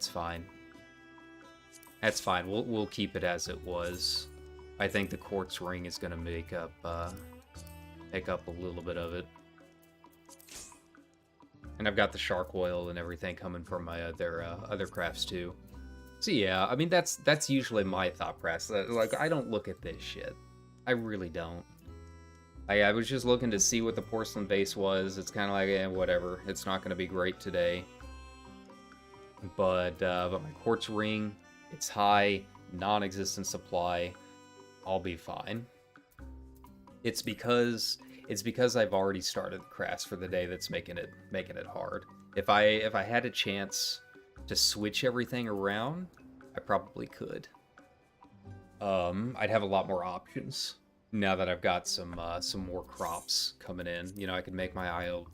fine. That's fine. We'll keep it as it was. I think the quartz ring is gonna make up a little bit of it. And I've got the shark oil and everything coming from my other crafts too. So yeah, I mean that's usually my thought process. Like, I don't look at this shit. I really don't. I was just looking to see what the porcelain base was. It's kind of like, whatever. It's not going to be great today. But my quartz ring, it's high, non-existent supply. I'll be fine. It's because I've already started the crafts for the day that's making it hard. If I had a chance to switch everything around, I probably could. I'd have a lot more options now that I've got some more crops coming in. You know, I could make my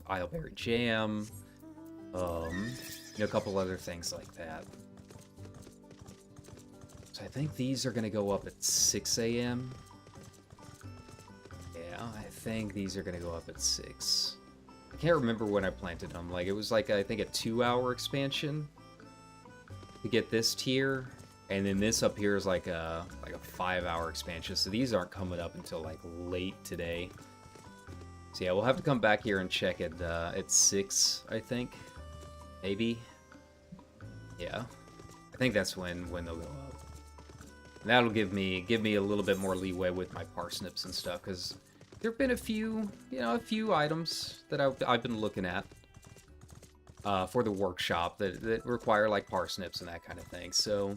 isleberry jam, you know, a couple other things like that. So I think these are gonna go up at 6 a.m. Yeah, I think these are gonna go up at 6. I can't remember when I planted them. Like, it was like, I think a 2-hour expansion to get this tier, and then this up here is like a 5-hour expansion. So these aren't coming up until like late today. So yeah, we'll have to come back here and check it at 6, I think, maybe. Yeah, I think that's when they'll go up. And that'll give me a little bit more leeway with my parsnips and stuff, because there've been a few items that I've been looking at for the workshop that require like parsnips and that kind of thing. So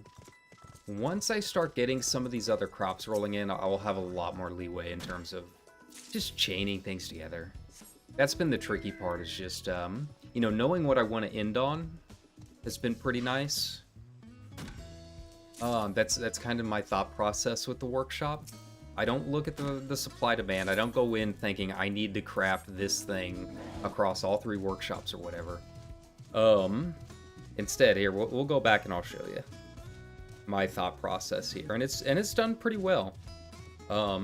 once I start getting some of these other crops rolling in, I will have a lot more leeway in terms of just chaining things together. That's been the tricky part, is just you know, knowing what I want to end on has been pretty nice. That's kind of my thought process with the workshop. I don't look at the supply demand. I don't go in thinking I need to craft this thing across all 3 workshops or whatever. Instead, here we'll go back and I'll show you my thought process here, and it's done pretty well. Yeah,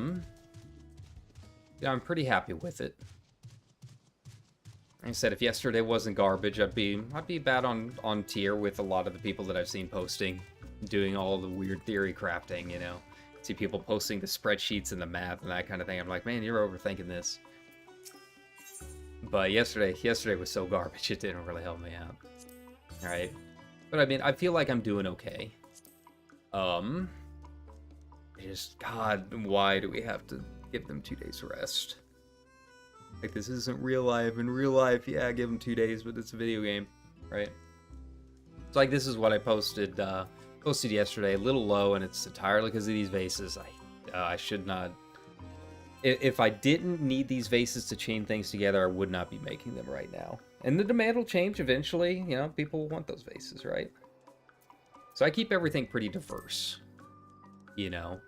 I'm pretty happy with it. Like I said, if yesterday wasn't garbage, I'd be bad on tier with a lot of the people that I've seen posting, doing all the weird theory crafting, you know. See people posting the spreadsheets and the math and that kind of thing. I'm like, man, you're overthinking this. But yesterday was so garbage, it didn't really help me out. Alright. But I mean, I feel like I'm doing okay. Just, God, why do we have to give them 2 days rest? Like, this isn't real life. In real life, yeah, give them 2 days, but it's a video game, right? It's like, this is what I posted yesterday, a little low, and it's entirely because of these vases. I should not... If I didn't need these vases to chain things together, I would not be making them right now. And the demand will change eventually. You know, people want those vases, right? So I keep everything pretty diverse, you know.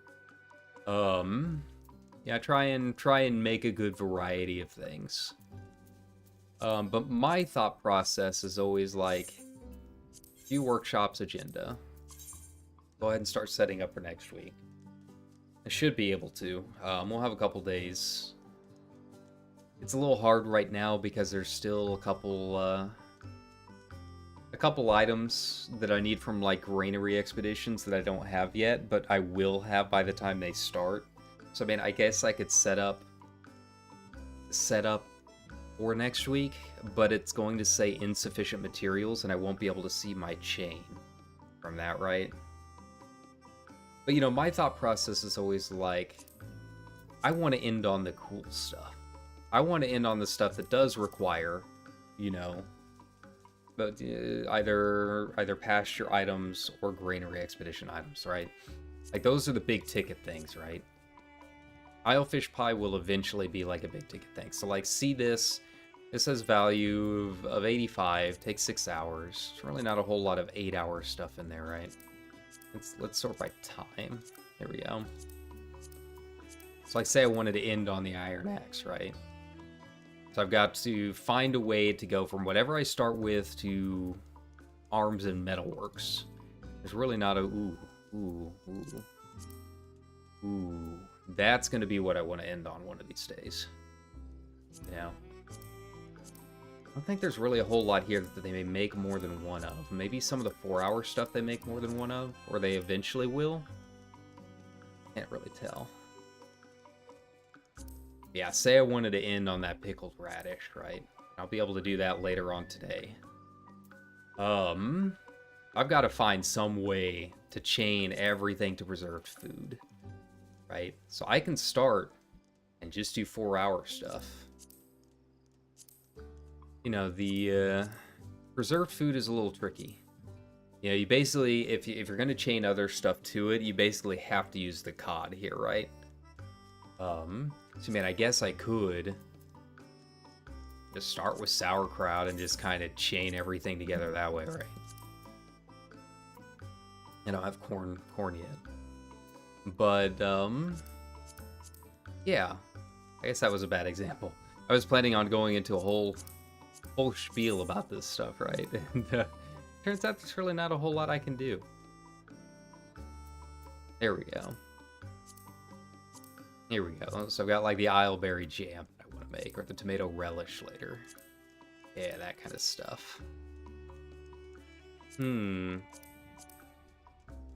Yeah, try and make a good variety of things. But my thought process is always like, few workshops agenda. Go ahead and start setting up for next week. I should be able to. We'll have a couple days. It's a little hard right now because there's still a couple items that I need from like granary expeditions that I don't have yet, but I will have by the time they start. So I mean, I guess I could set up for next week, but it's going to say insufficient materials, and I won't be able to see my chain from that, right? But, you know, my thought process is always like, I want to end on the cool stuff. I want to end on the stuff that does require, you know, but either pasture items or granary expedition items, right? Like those are the big ticket things, right? Islefish pie will eventually be like a big ticket thing. So like, see this. This has value of 85, takes 6 hours. It's really not a whole lot of 8-hour stuff in there, right? Let's sort by time. There we go. So like, say I wanted to end on the Iron Axe, right? So I've got to find a way to go from whatever I start with to arms and metalworks. There's really not a ooh. That's gonna be what I want to end on one of these days. You know? I don't think there's really a whole lot here that they may make more than one of. Maybe some of the 4-hour stuff they make more than one of, or they eventually will. Can't really tell. Yeah, say I wanted to end on that pickled radish, right? I'll be able to do that later on today. I've got to find some way to chain everything to preserved food, right? So I can start and just do 4-hour stuff. You know, the preserved food is a little tricky. You know, you basically, if you're going to chain other stuff to it, you basically have to use the cod here, right? So, I mean, I guess I could just start with sauerkraut and just kind of chain everything together that way, right? I don't have corn yet. But, yeah. I guess that was a bad example. I was planning on going into a whole spiel about this stuff, right? And turns out there's really not a whole lot I can do. There we go. Here we go. So I've got like the Isleberry jam that I want to make, or the tomato relish later. Yeah, that kind of stuff.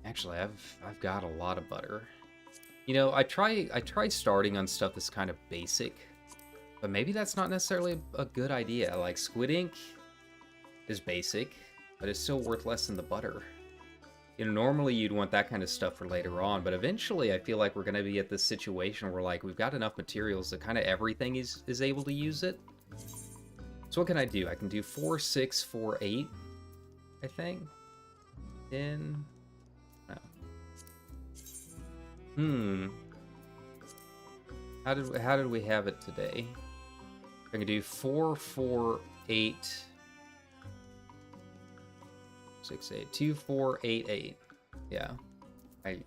Actually, I've got a lot of butter. You know, I try starting on stuff that's kind of basic, but maybe that's not necessarily a good idea. Like squid ink is basic, but it's still worth less than the butter. You know, normally you'd want that kind of stuff for later on, but eventually I feel like we're going to be at this situation where like we've got enough materials that kind of everything is able to use it. So what can I do? I can do 4, 6, 4, 8, I think. 10. No. How did we have it today? I can do 4, 4, 8, 6, 8, 2, 4, 8, 8. Yeah.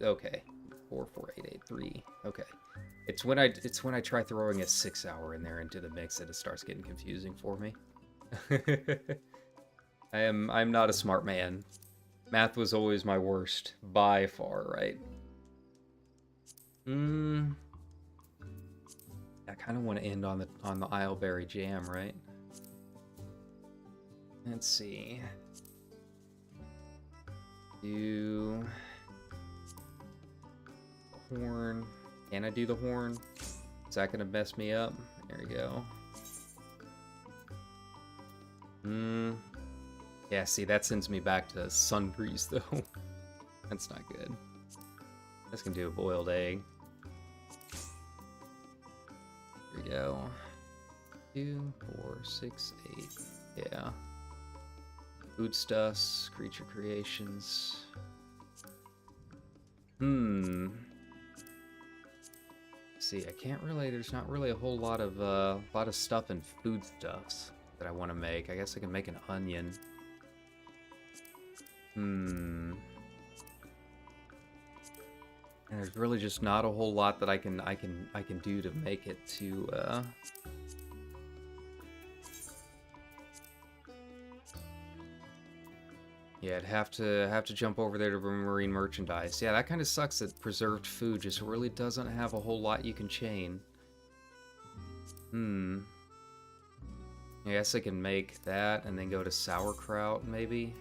Okay. 4, 4, 8, 8, 3. Okay. It's when I try throwing a 6-hour in there into the mix that it starts getting confusing for me. I'm not a smart man. Math was always my worst by far, right? I kind of want to end on the Isleberry jam, right? Let's see. Do horn. Can I do the horn? Is that gonna mess me up? There we go. Yeah, see, that sends me back to Sunbreeze though. That's not good. That's gonna do a boiled egg. Here we go. 2, 4, 6, 8. Yeah. Foodstuffs, creature creations. See, I can't really. There's not really a whole lot of stuff in foodstuffs that I want to make. I guess I can make an onion. And there's really just not a whole lot that I can do to make it to. Yeah, I'd have to jump over there to marine merchandise. Yeah, that kind of sucks that preserved food just really doesn't have a whole lot you can chain. I guess I can make that and then go to sauerkraut, maybe.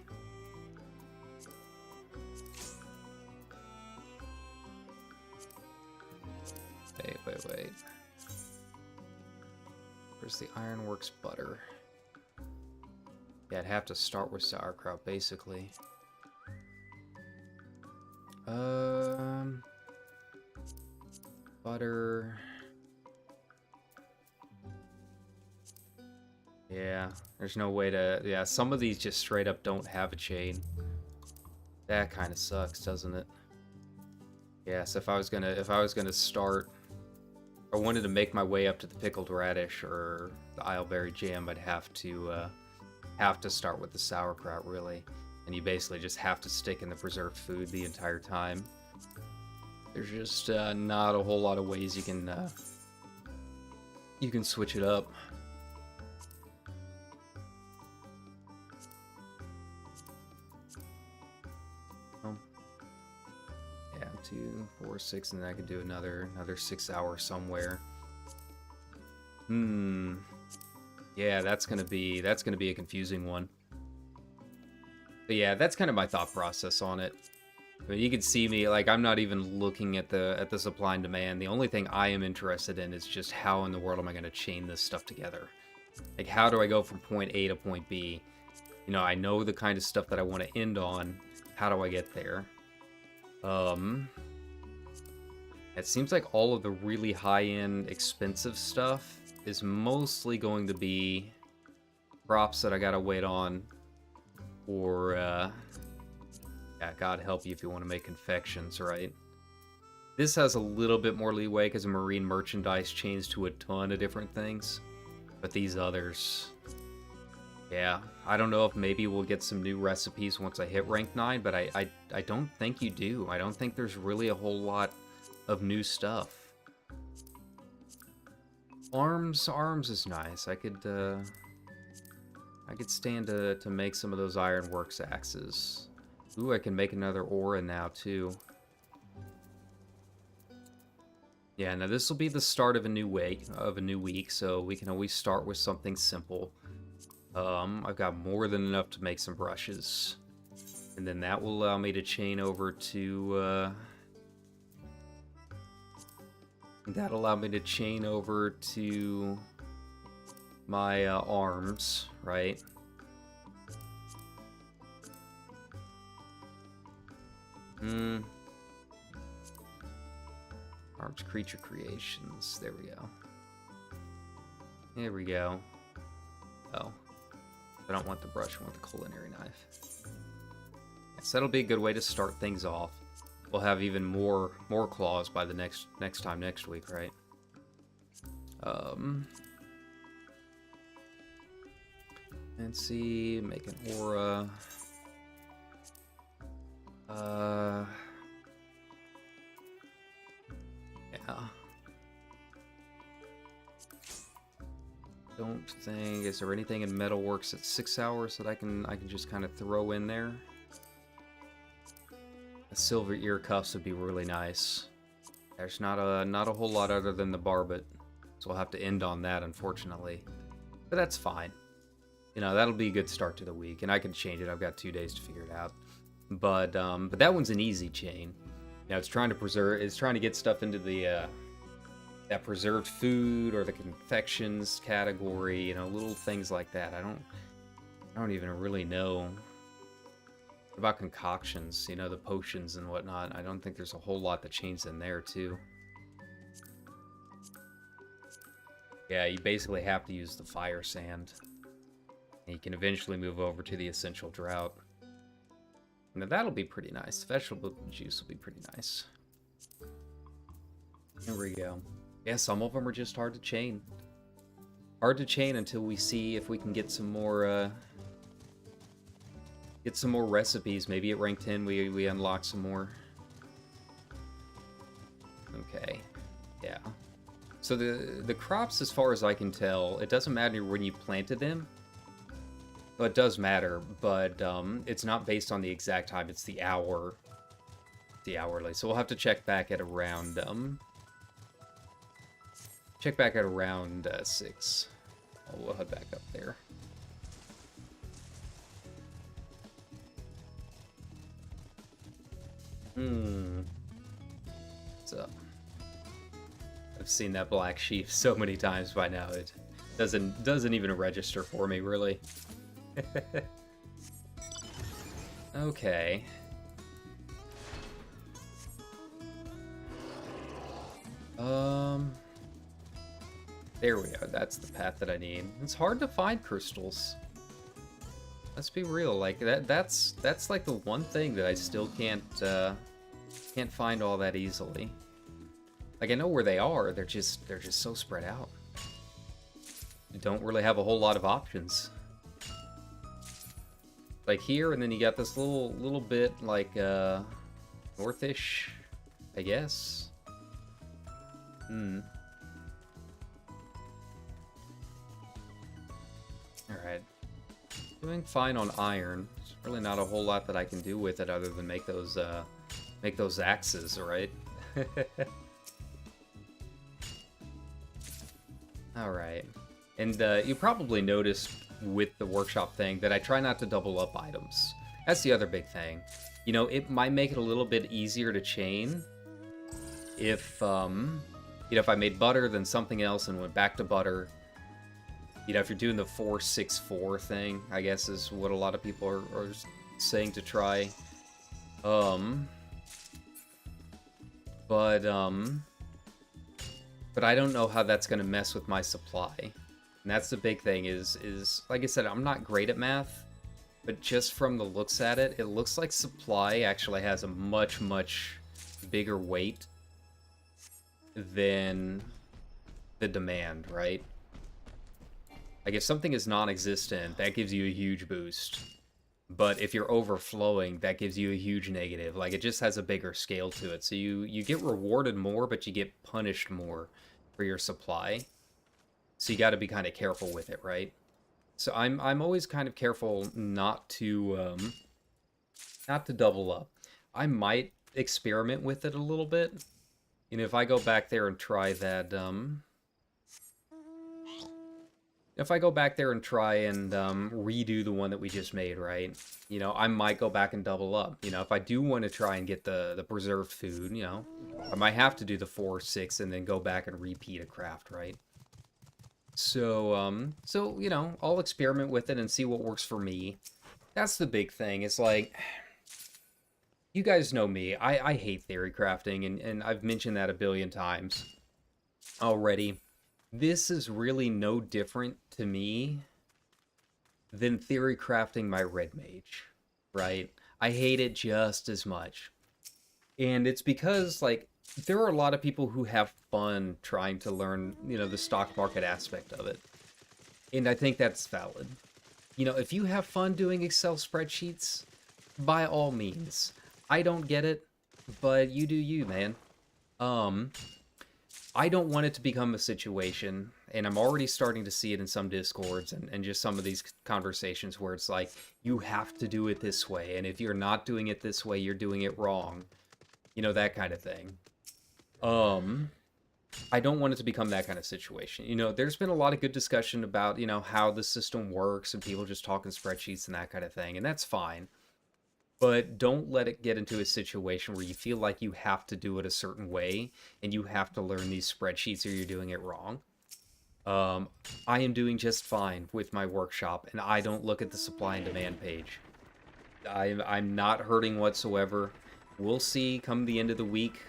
Wait. Where's the Ironworks butter? Yeah, I'd have to start with sauerkraut, basically. Butter. Yeah, there's no way to... Yeah, some of these just straight up don't have a chain. That kind of sucks, doesn't it? Yeah, so if I was gonna start... I wanted to make my way up to the pickled radish or the isleberry jam, I'd have to start with the sauerkraut, really. And you basically just have to stick in the preserved food the entire time. There's just not a whole lot of ways you can switch it up. Yeah, 2, 4, 6, and then I could do another 6 hours somewhere. Yeah, that's gonna be a confusing one. But yeah, that's kind of my thought process on it. I mean, you can see me, like, I'm not even looking at the supply and demand. The only thing I am interested in is just how in the world am I going to chain this stuff together? Like, how do I go from point A to point B? You know, I know the kind of stuff that I want to end on. How do I get there? It seems like all of the really high-end, expensive stuff is mostly going to be crops that I gotta wait on, or, yeah, God help you if you want to make confections, right? This has a little bit more leeway because marine merchandise chains to a ton of different things. But these others... Yeah, I don't know if maybe we'll get some new recipes once I hit rank 9, but I don't think you do. I don't think there's really a whole lot of new stuff. Arms is nice. I could stand to make some of those ironworks axes. Ooh, I can make another aura now, too. Yeah, now this will be the start of a new week, so we can always start with something simple. I've got more than enough to make some brushes. And then that will allow me to chain over to, my, arms, right? Arms creature creations. There we go. There we go. Oh. I don't want the brush, I want the culinary knife. So that'll be a good way to start things off. We'll have even more claws by the next week, right? Let's see, make an aura. Yeah. Don't think... Is there anything in Metalworks at 6 hours that I can just kind of throw in there? The silver ear cuffs would be really nice. There's not a whole lot other than the barbet, so we'll have to end on that, unfortunately. But that's fine. You know, that'll be a good start to the week, and I can change it. I've got 2 days to figure it out. But that one's an easy chain. You know, it's trying to get stuff into the that preserved food or the confections category. You know, little things like that. I don't even really know about concoctions. You know, the potions and whatnot. I don't think there's a whole lot that chains in there too. Yeah, you basically have to use the fire sand. And you can eventually move over to the essential drought. Now that'll be pretty nice. Vegetable juice will be pretty nice. There we go. Yeah, some of them are just hard to chain. Hard to chain until we see if we can get some more recipes. Maybe at rank 10 we unlock some more. Okay. Yeah. So the crops, as far as I can tell, it doesn't matter when you planted them. Well, it does matter, but it's not based on the exact time. It's the hour. The hourly. So we'll have to check back at around 6. Oh, we'll head back up there. What's up? I've seen that black sheep so many times by now. It doesn't even register for me, really. Okay. There we go. That's the path that I need. It's hard to find crystals. Let's be real. Like that's like the one thing that I still can't find all that easily. Like I know where they are. They're just so spread out. You don't really have a whole lot of options. Like here, and then you got this little bit like northish, I guess. Alright. Doing fine on iron. There's really not a whole lot that I can do with it other than make those axes, right? Alright. And you probably noticed with the workshop thing that I try not to double up items. That's the other big thing. You know, it might make it a little bit easier to chain if, you know, if I made butter, then something else and went back to butter. You know, if you're doing the 4-6-4 thing, I guess is what a lot of people are saying to try. But I don't know how that's going to mess with my supply. And that's the big thing is like I said, I'm not great at math, but just from the looks at it, it looks like supply actually has a much, much bigger weight than the demand, right? Like if something is non-existent, that gives you a huge boost. But if you're overflowing, that gives you a huge negative. Like it just has a bigger scale to it. So you get rewarded more, but you get punished more for your supply. So you got to be kind of careful with it, right? So I'm always kind of careful not to double up. I might experiment with it a little bit. You know, if I go back there and try that, if I go back there and try and redo the one that we just made, right? You know, I might go back and double up. You know, if I do want to try and get the preserved food, you know, I might have to do the 4-6 and then go back and repeat a craft, right? So, you know, I'll experiment with it and see what works for me. That's the big thing. It's like, you guys know me. I hate theory crafting, and I've mentioned that a billion times already. This is really no different to me than theory crafting my red mage, right? I hate it just as much. And it's because, like, there are a lot of people who have fun trying to learn, you know, the stock market aspect of it. And I think that's valid. You know, if you have fun doing Excel spreadsheets, by all means. I don't get it, but you do you, man. I don't want it to become a situation, and I'm already starting to see it in some Discords and just some of these conversations where it's like, you have to do it this way, and if you're not doing it this way, you're doing it wrong. You know, that kind of thing. I don't want it to become that kind of situation. You know, there's been a lot of good discussion about, you know, how the system works and people just talking spreadsheets and that kind of thing, and that's fine. But don't let it get into a situation where you feel like you have to do it a certain way and you have to learn these spreadsheets or you're doing it wrong. I am doing just fine with my workshop, and I don't look at the supply and demand page. I'm not hurting whatsoever. We'll see come the end of the week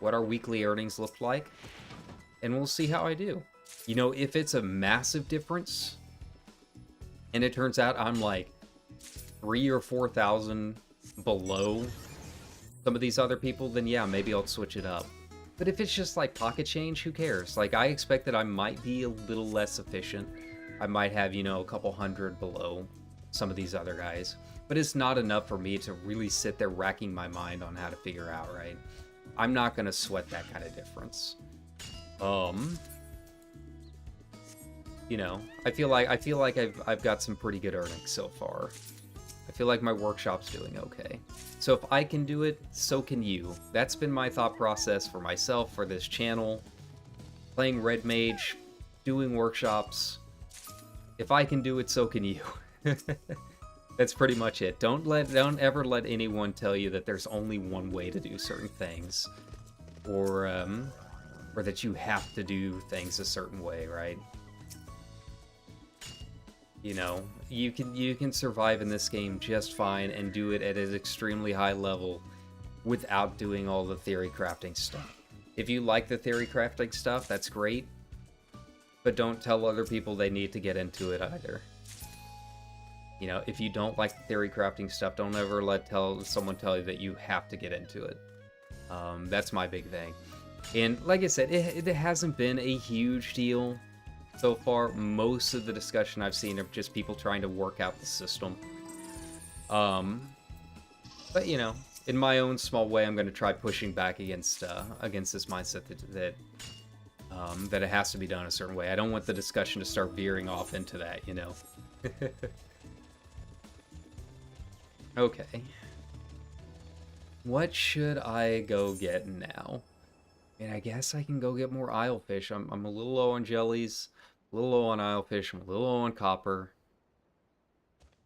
what our weekly earnings look like, and we'll see how I do. You know, if it's a massive difference, and it turns out I'm like 3,000 or 4,000 below some of these other people, then yeah, maybe I'll switch it up. But if it's just like pocket change, who cares? Like, I expect that I might be a little less efficient. I might have, you know, a couple hundred below some of these other guys. But it's not enough for me to really sit there racking my mind on how to figure out, right? I'm not going to sweat that kind of difference. You know, I feel like I've got some pretty good earnings so far. I feel like my workshop's doing okay. So if I can do it, so can you. That's been my thought process for myself, for this channel. Playing Red Mage, doing workshops. If I can do it, so can you. That's pretty much it. Don't ever let anyone tell you that there's only one way to do certain things. Or that you have to do things a certain way, right? You know, you can survive in this game just fine and do it at an extremely high level without doing all the theory crafting stuff. If you like the theory crafting stuff, that's great. but don't tell other people they need to get into it either. You know, if you don't like theory crafting stuff, don't ever let someone tell you that you have to get into it. That's my big thing. And like I said, it hasn't been a huge deal so far. Most of the discussion I've seen of just people trying to work out the system. But you know, in my own small way, I'm going to try pushing back against this mindset that it has to be done a certain way. I don't want the discussion to start veering off into that, you know. Okay. What should I go get now? And I guess I can go get more Islefish. I'm a little low on jellies, a little low on Islefish, I'm a little low on copper.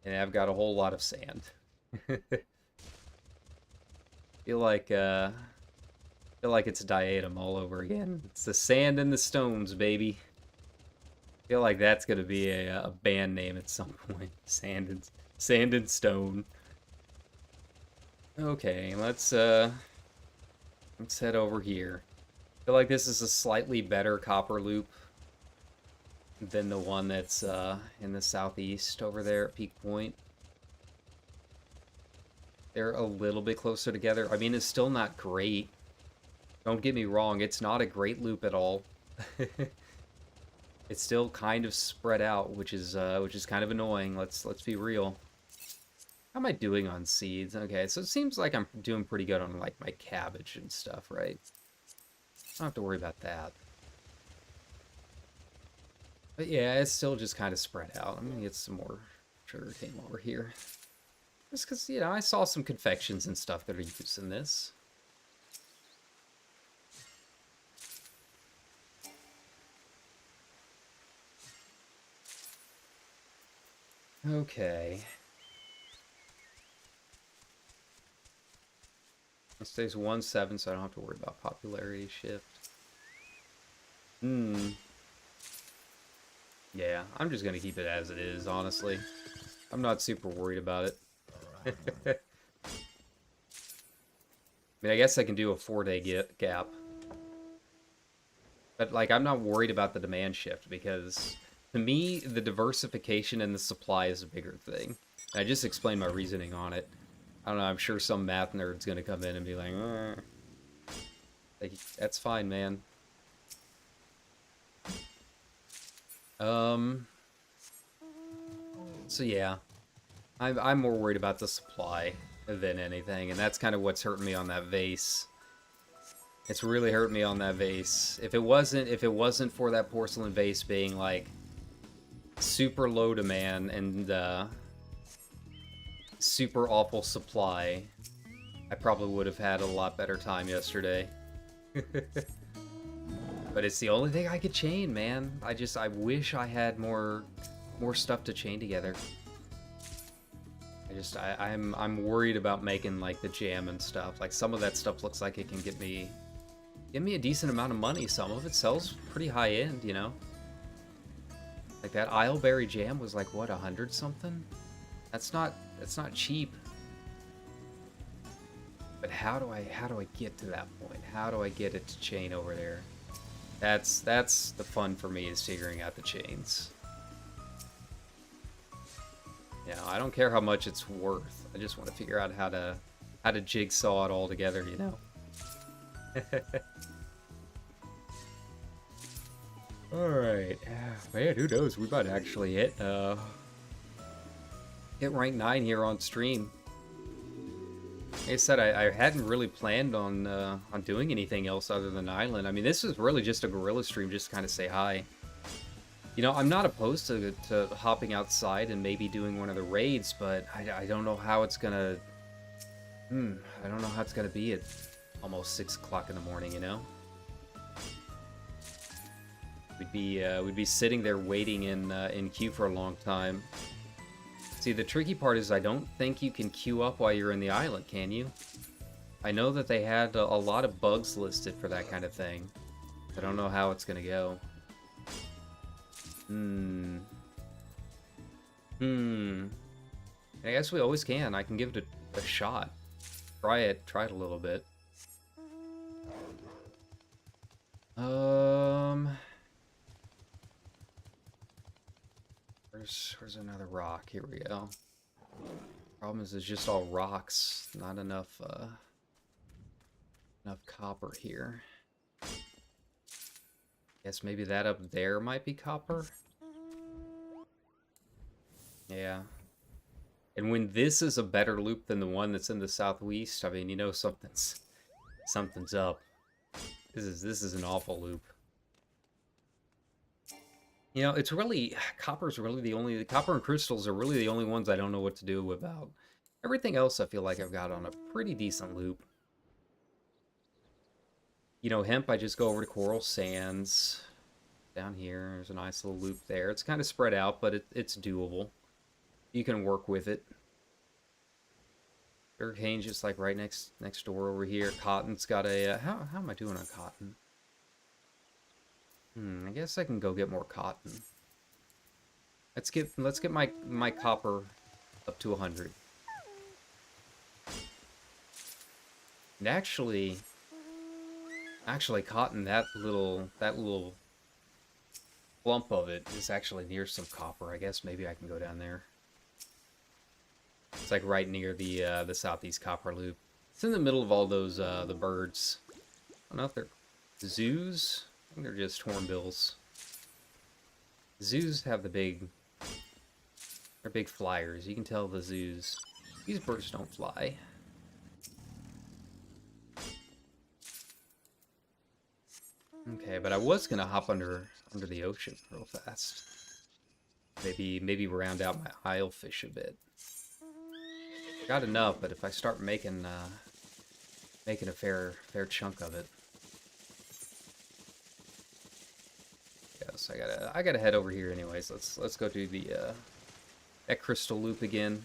And I've got a whole lot of sand. feel like it's Diatom all over again. It's the sand and the stones, baby. Feel like that's gonna be a band name at some point. Sand and Stone. Okay, let's head over here. Feel like this is a slightly better copper loop than the one that's in the southeast over there at Peak Point. They're a little bit closer together. I mean, it's still not great. Don't get me wrong, it's not a great loop at all. It's still kind of spread out, which is kind of annoying. Let's be real. How am I doing on seeds? Okay, so it seems like I'm doing pretty good on like my cabbage and stuff, right? I don't have to worry about that. But yeah, it's still just kind of spread out. I'm gonna get some more sugarcane while we're here. Just because, you know, I saw some confections and stuff that are using this. Okay. It stays 1-7, so I don't have to worry about popularity shift. Yeah, I'm just gonna keep it as it is, honestly. I'm not super worried about it. I mean, I guess I can do a 4-day gap. But, like, I'm not worried about the demand shift, because to me, the diversification in the supply is a bigger thing. I just explained my reasoning on it. I don't know, I'm sure some math nerd's gonna come in and be like, like, that's fine, man. So yeah, I'm more worried about the supply than anything, and that's kind of what's hurting me on that vase. It's really hurt me on that vase. If it wasn't for that porcelain vase being like super low demand and super awful supply, I probably would have had a lot better time yesterday. But it's the only thing I could chain, man. I wish I had more stuff to chain together. I'm worried about making like the jam and stuff. Like some of that stuff looks like it can get me a decent amount of money. Some of it sells pretty high end, you know. Like that Isleberry jam was like what, 100 something? That's not cheap. But how do I get to that point? How do I get it to chain over there? That's the fun for me, is figuring out the chains. You know, I don't care how much it's worth. I just want to figure out how to jigsaw it all together, you know. All right, man. Who knows? We might actually hit rank 9 here on stream. Like I said, I hadn't really planned on doing anything else other than Island. I mean, this is really just a guerrilla stream, just to kind of say hi. You know, I'm not opposed to hopping outside and maybe doing one of the raids, but I don't know how it's gonna... I don't know how it's gonna be at almost 6 o'clock in the morning, you know? We'd be sitting there waiting in queue for a long time. See, the tricky part is I don't think you can queue up while you're in the island, can you? I know that they had a lot of bugs listed for that kind of thing. I don't know how it's gonna go. I guess we always can. I can give it a shot. Try it a little bit. Where's another rock? Here we go. Problem is, it's just all rocks. Not enough copper here. Guess maybe that up there might be copper. Yeah. And when this is a better loop than the one that's in the southwest, I mean, you know something's up. This is an awful loop. You know, it's really, copper's really the only, copper and crystals are really the only ones I don't know what to do without. Everything else I feel like I've got on a pretty decent loop. You know, hemp, I just go over to Coral Sands. Down here, there's a nice little loop there. It's kind of spread out, but it's doable. You can work with it. Sugarcane's just like right next door over here. Cotton's got a, how am I doing on cotton? I guess I can go get more cotton. Let's get my copper up to 100. And actually cotton, that little clump of it is actually near some copper. I guess maybe I can go down there. It's like right near the southeast copper loop. It's in the middle of all those the birds. I don't know if they're zoos. I think they're just hornbills. Zoos have they're big flyers. You can tell the zoos. These birds don't fly. Okay, but I was gonna hop under the ocean real fast. Maybe round out my Isle fish a bit. Got enough, but if I start making a fair chunk of it. Yes, I gotta head over here anyways. Let's go do the that crystal loop again.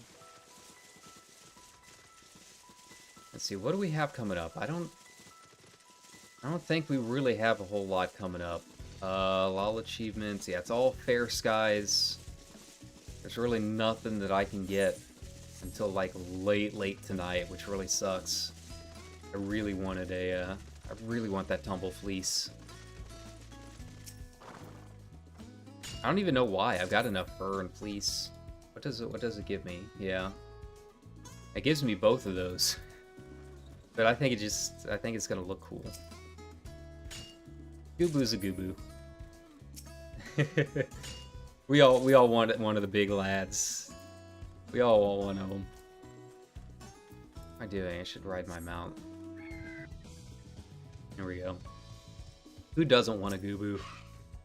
Let's see, what do we have coming up? I don't think we really have a whole lot coming up. Lol achievements, yeah, it's all fair skies. There's really nothing that I can get until like late tonight, which really sucks. I really want that tumble fleece. I don't even know why. I've got enough fur and fleece. What does it give me? Yeah. It gives me both of those. But I think it's gonna look cool. Gooboo's a gooboo. we all want one of the big lads. We all want one of them. What am I doing? I should ride my mount. Here we go. Who doesn't want a gooboo?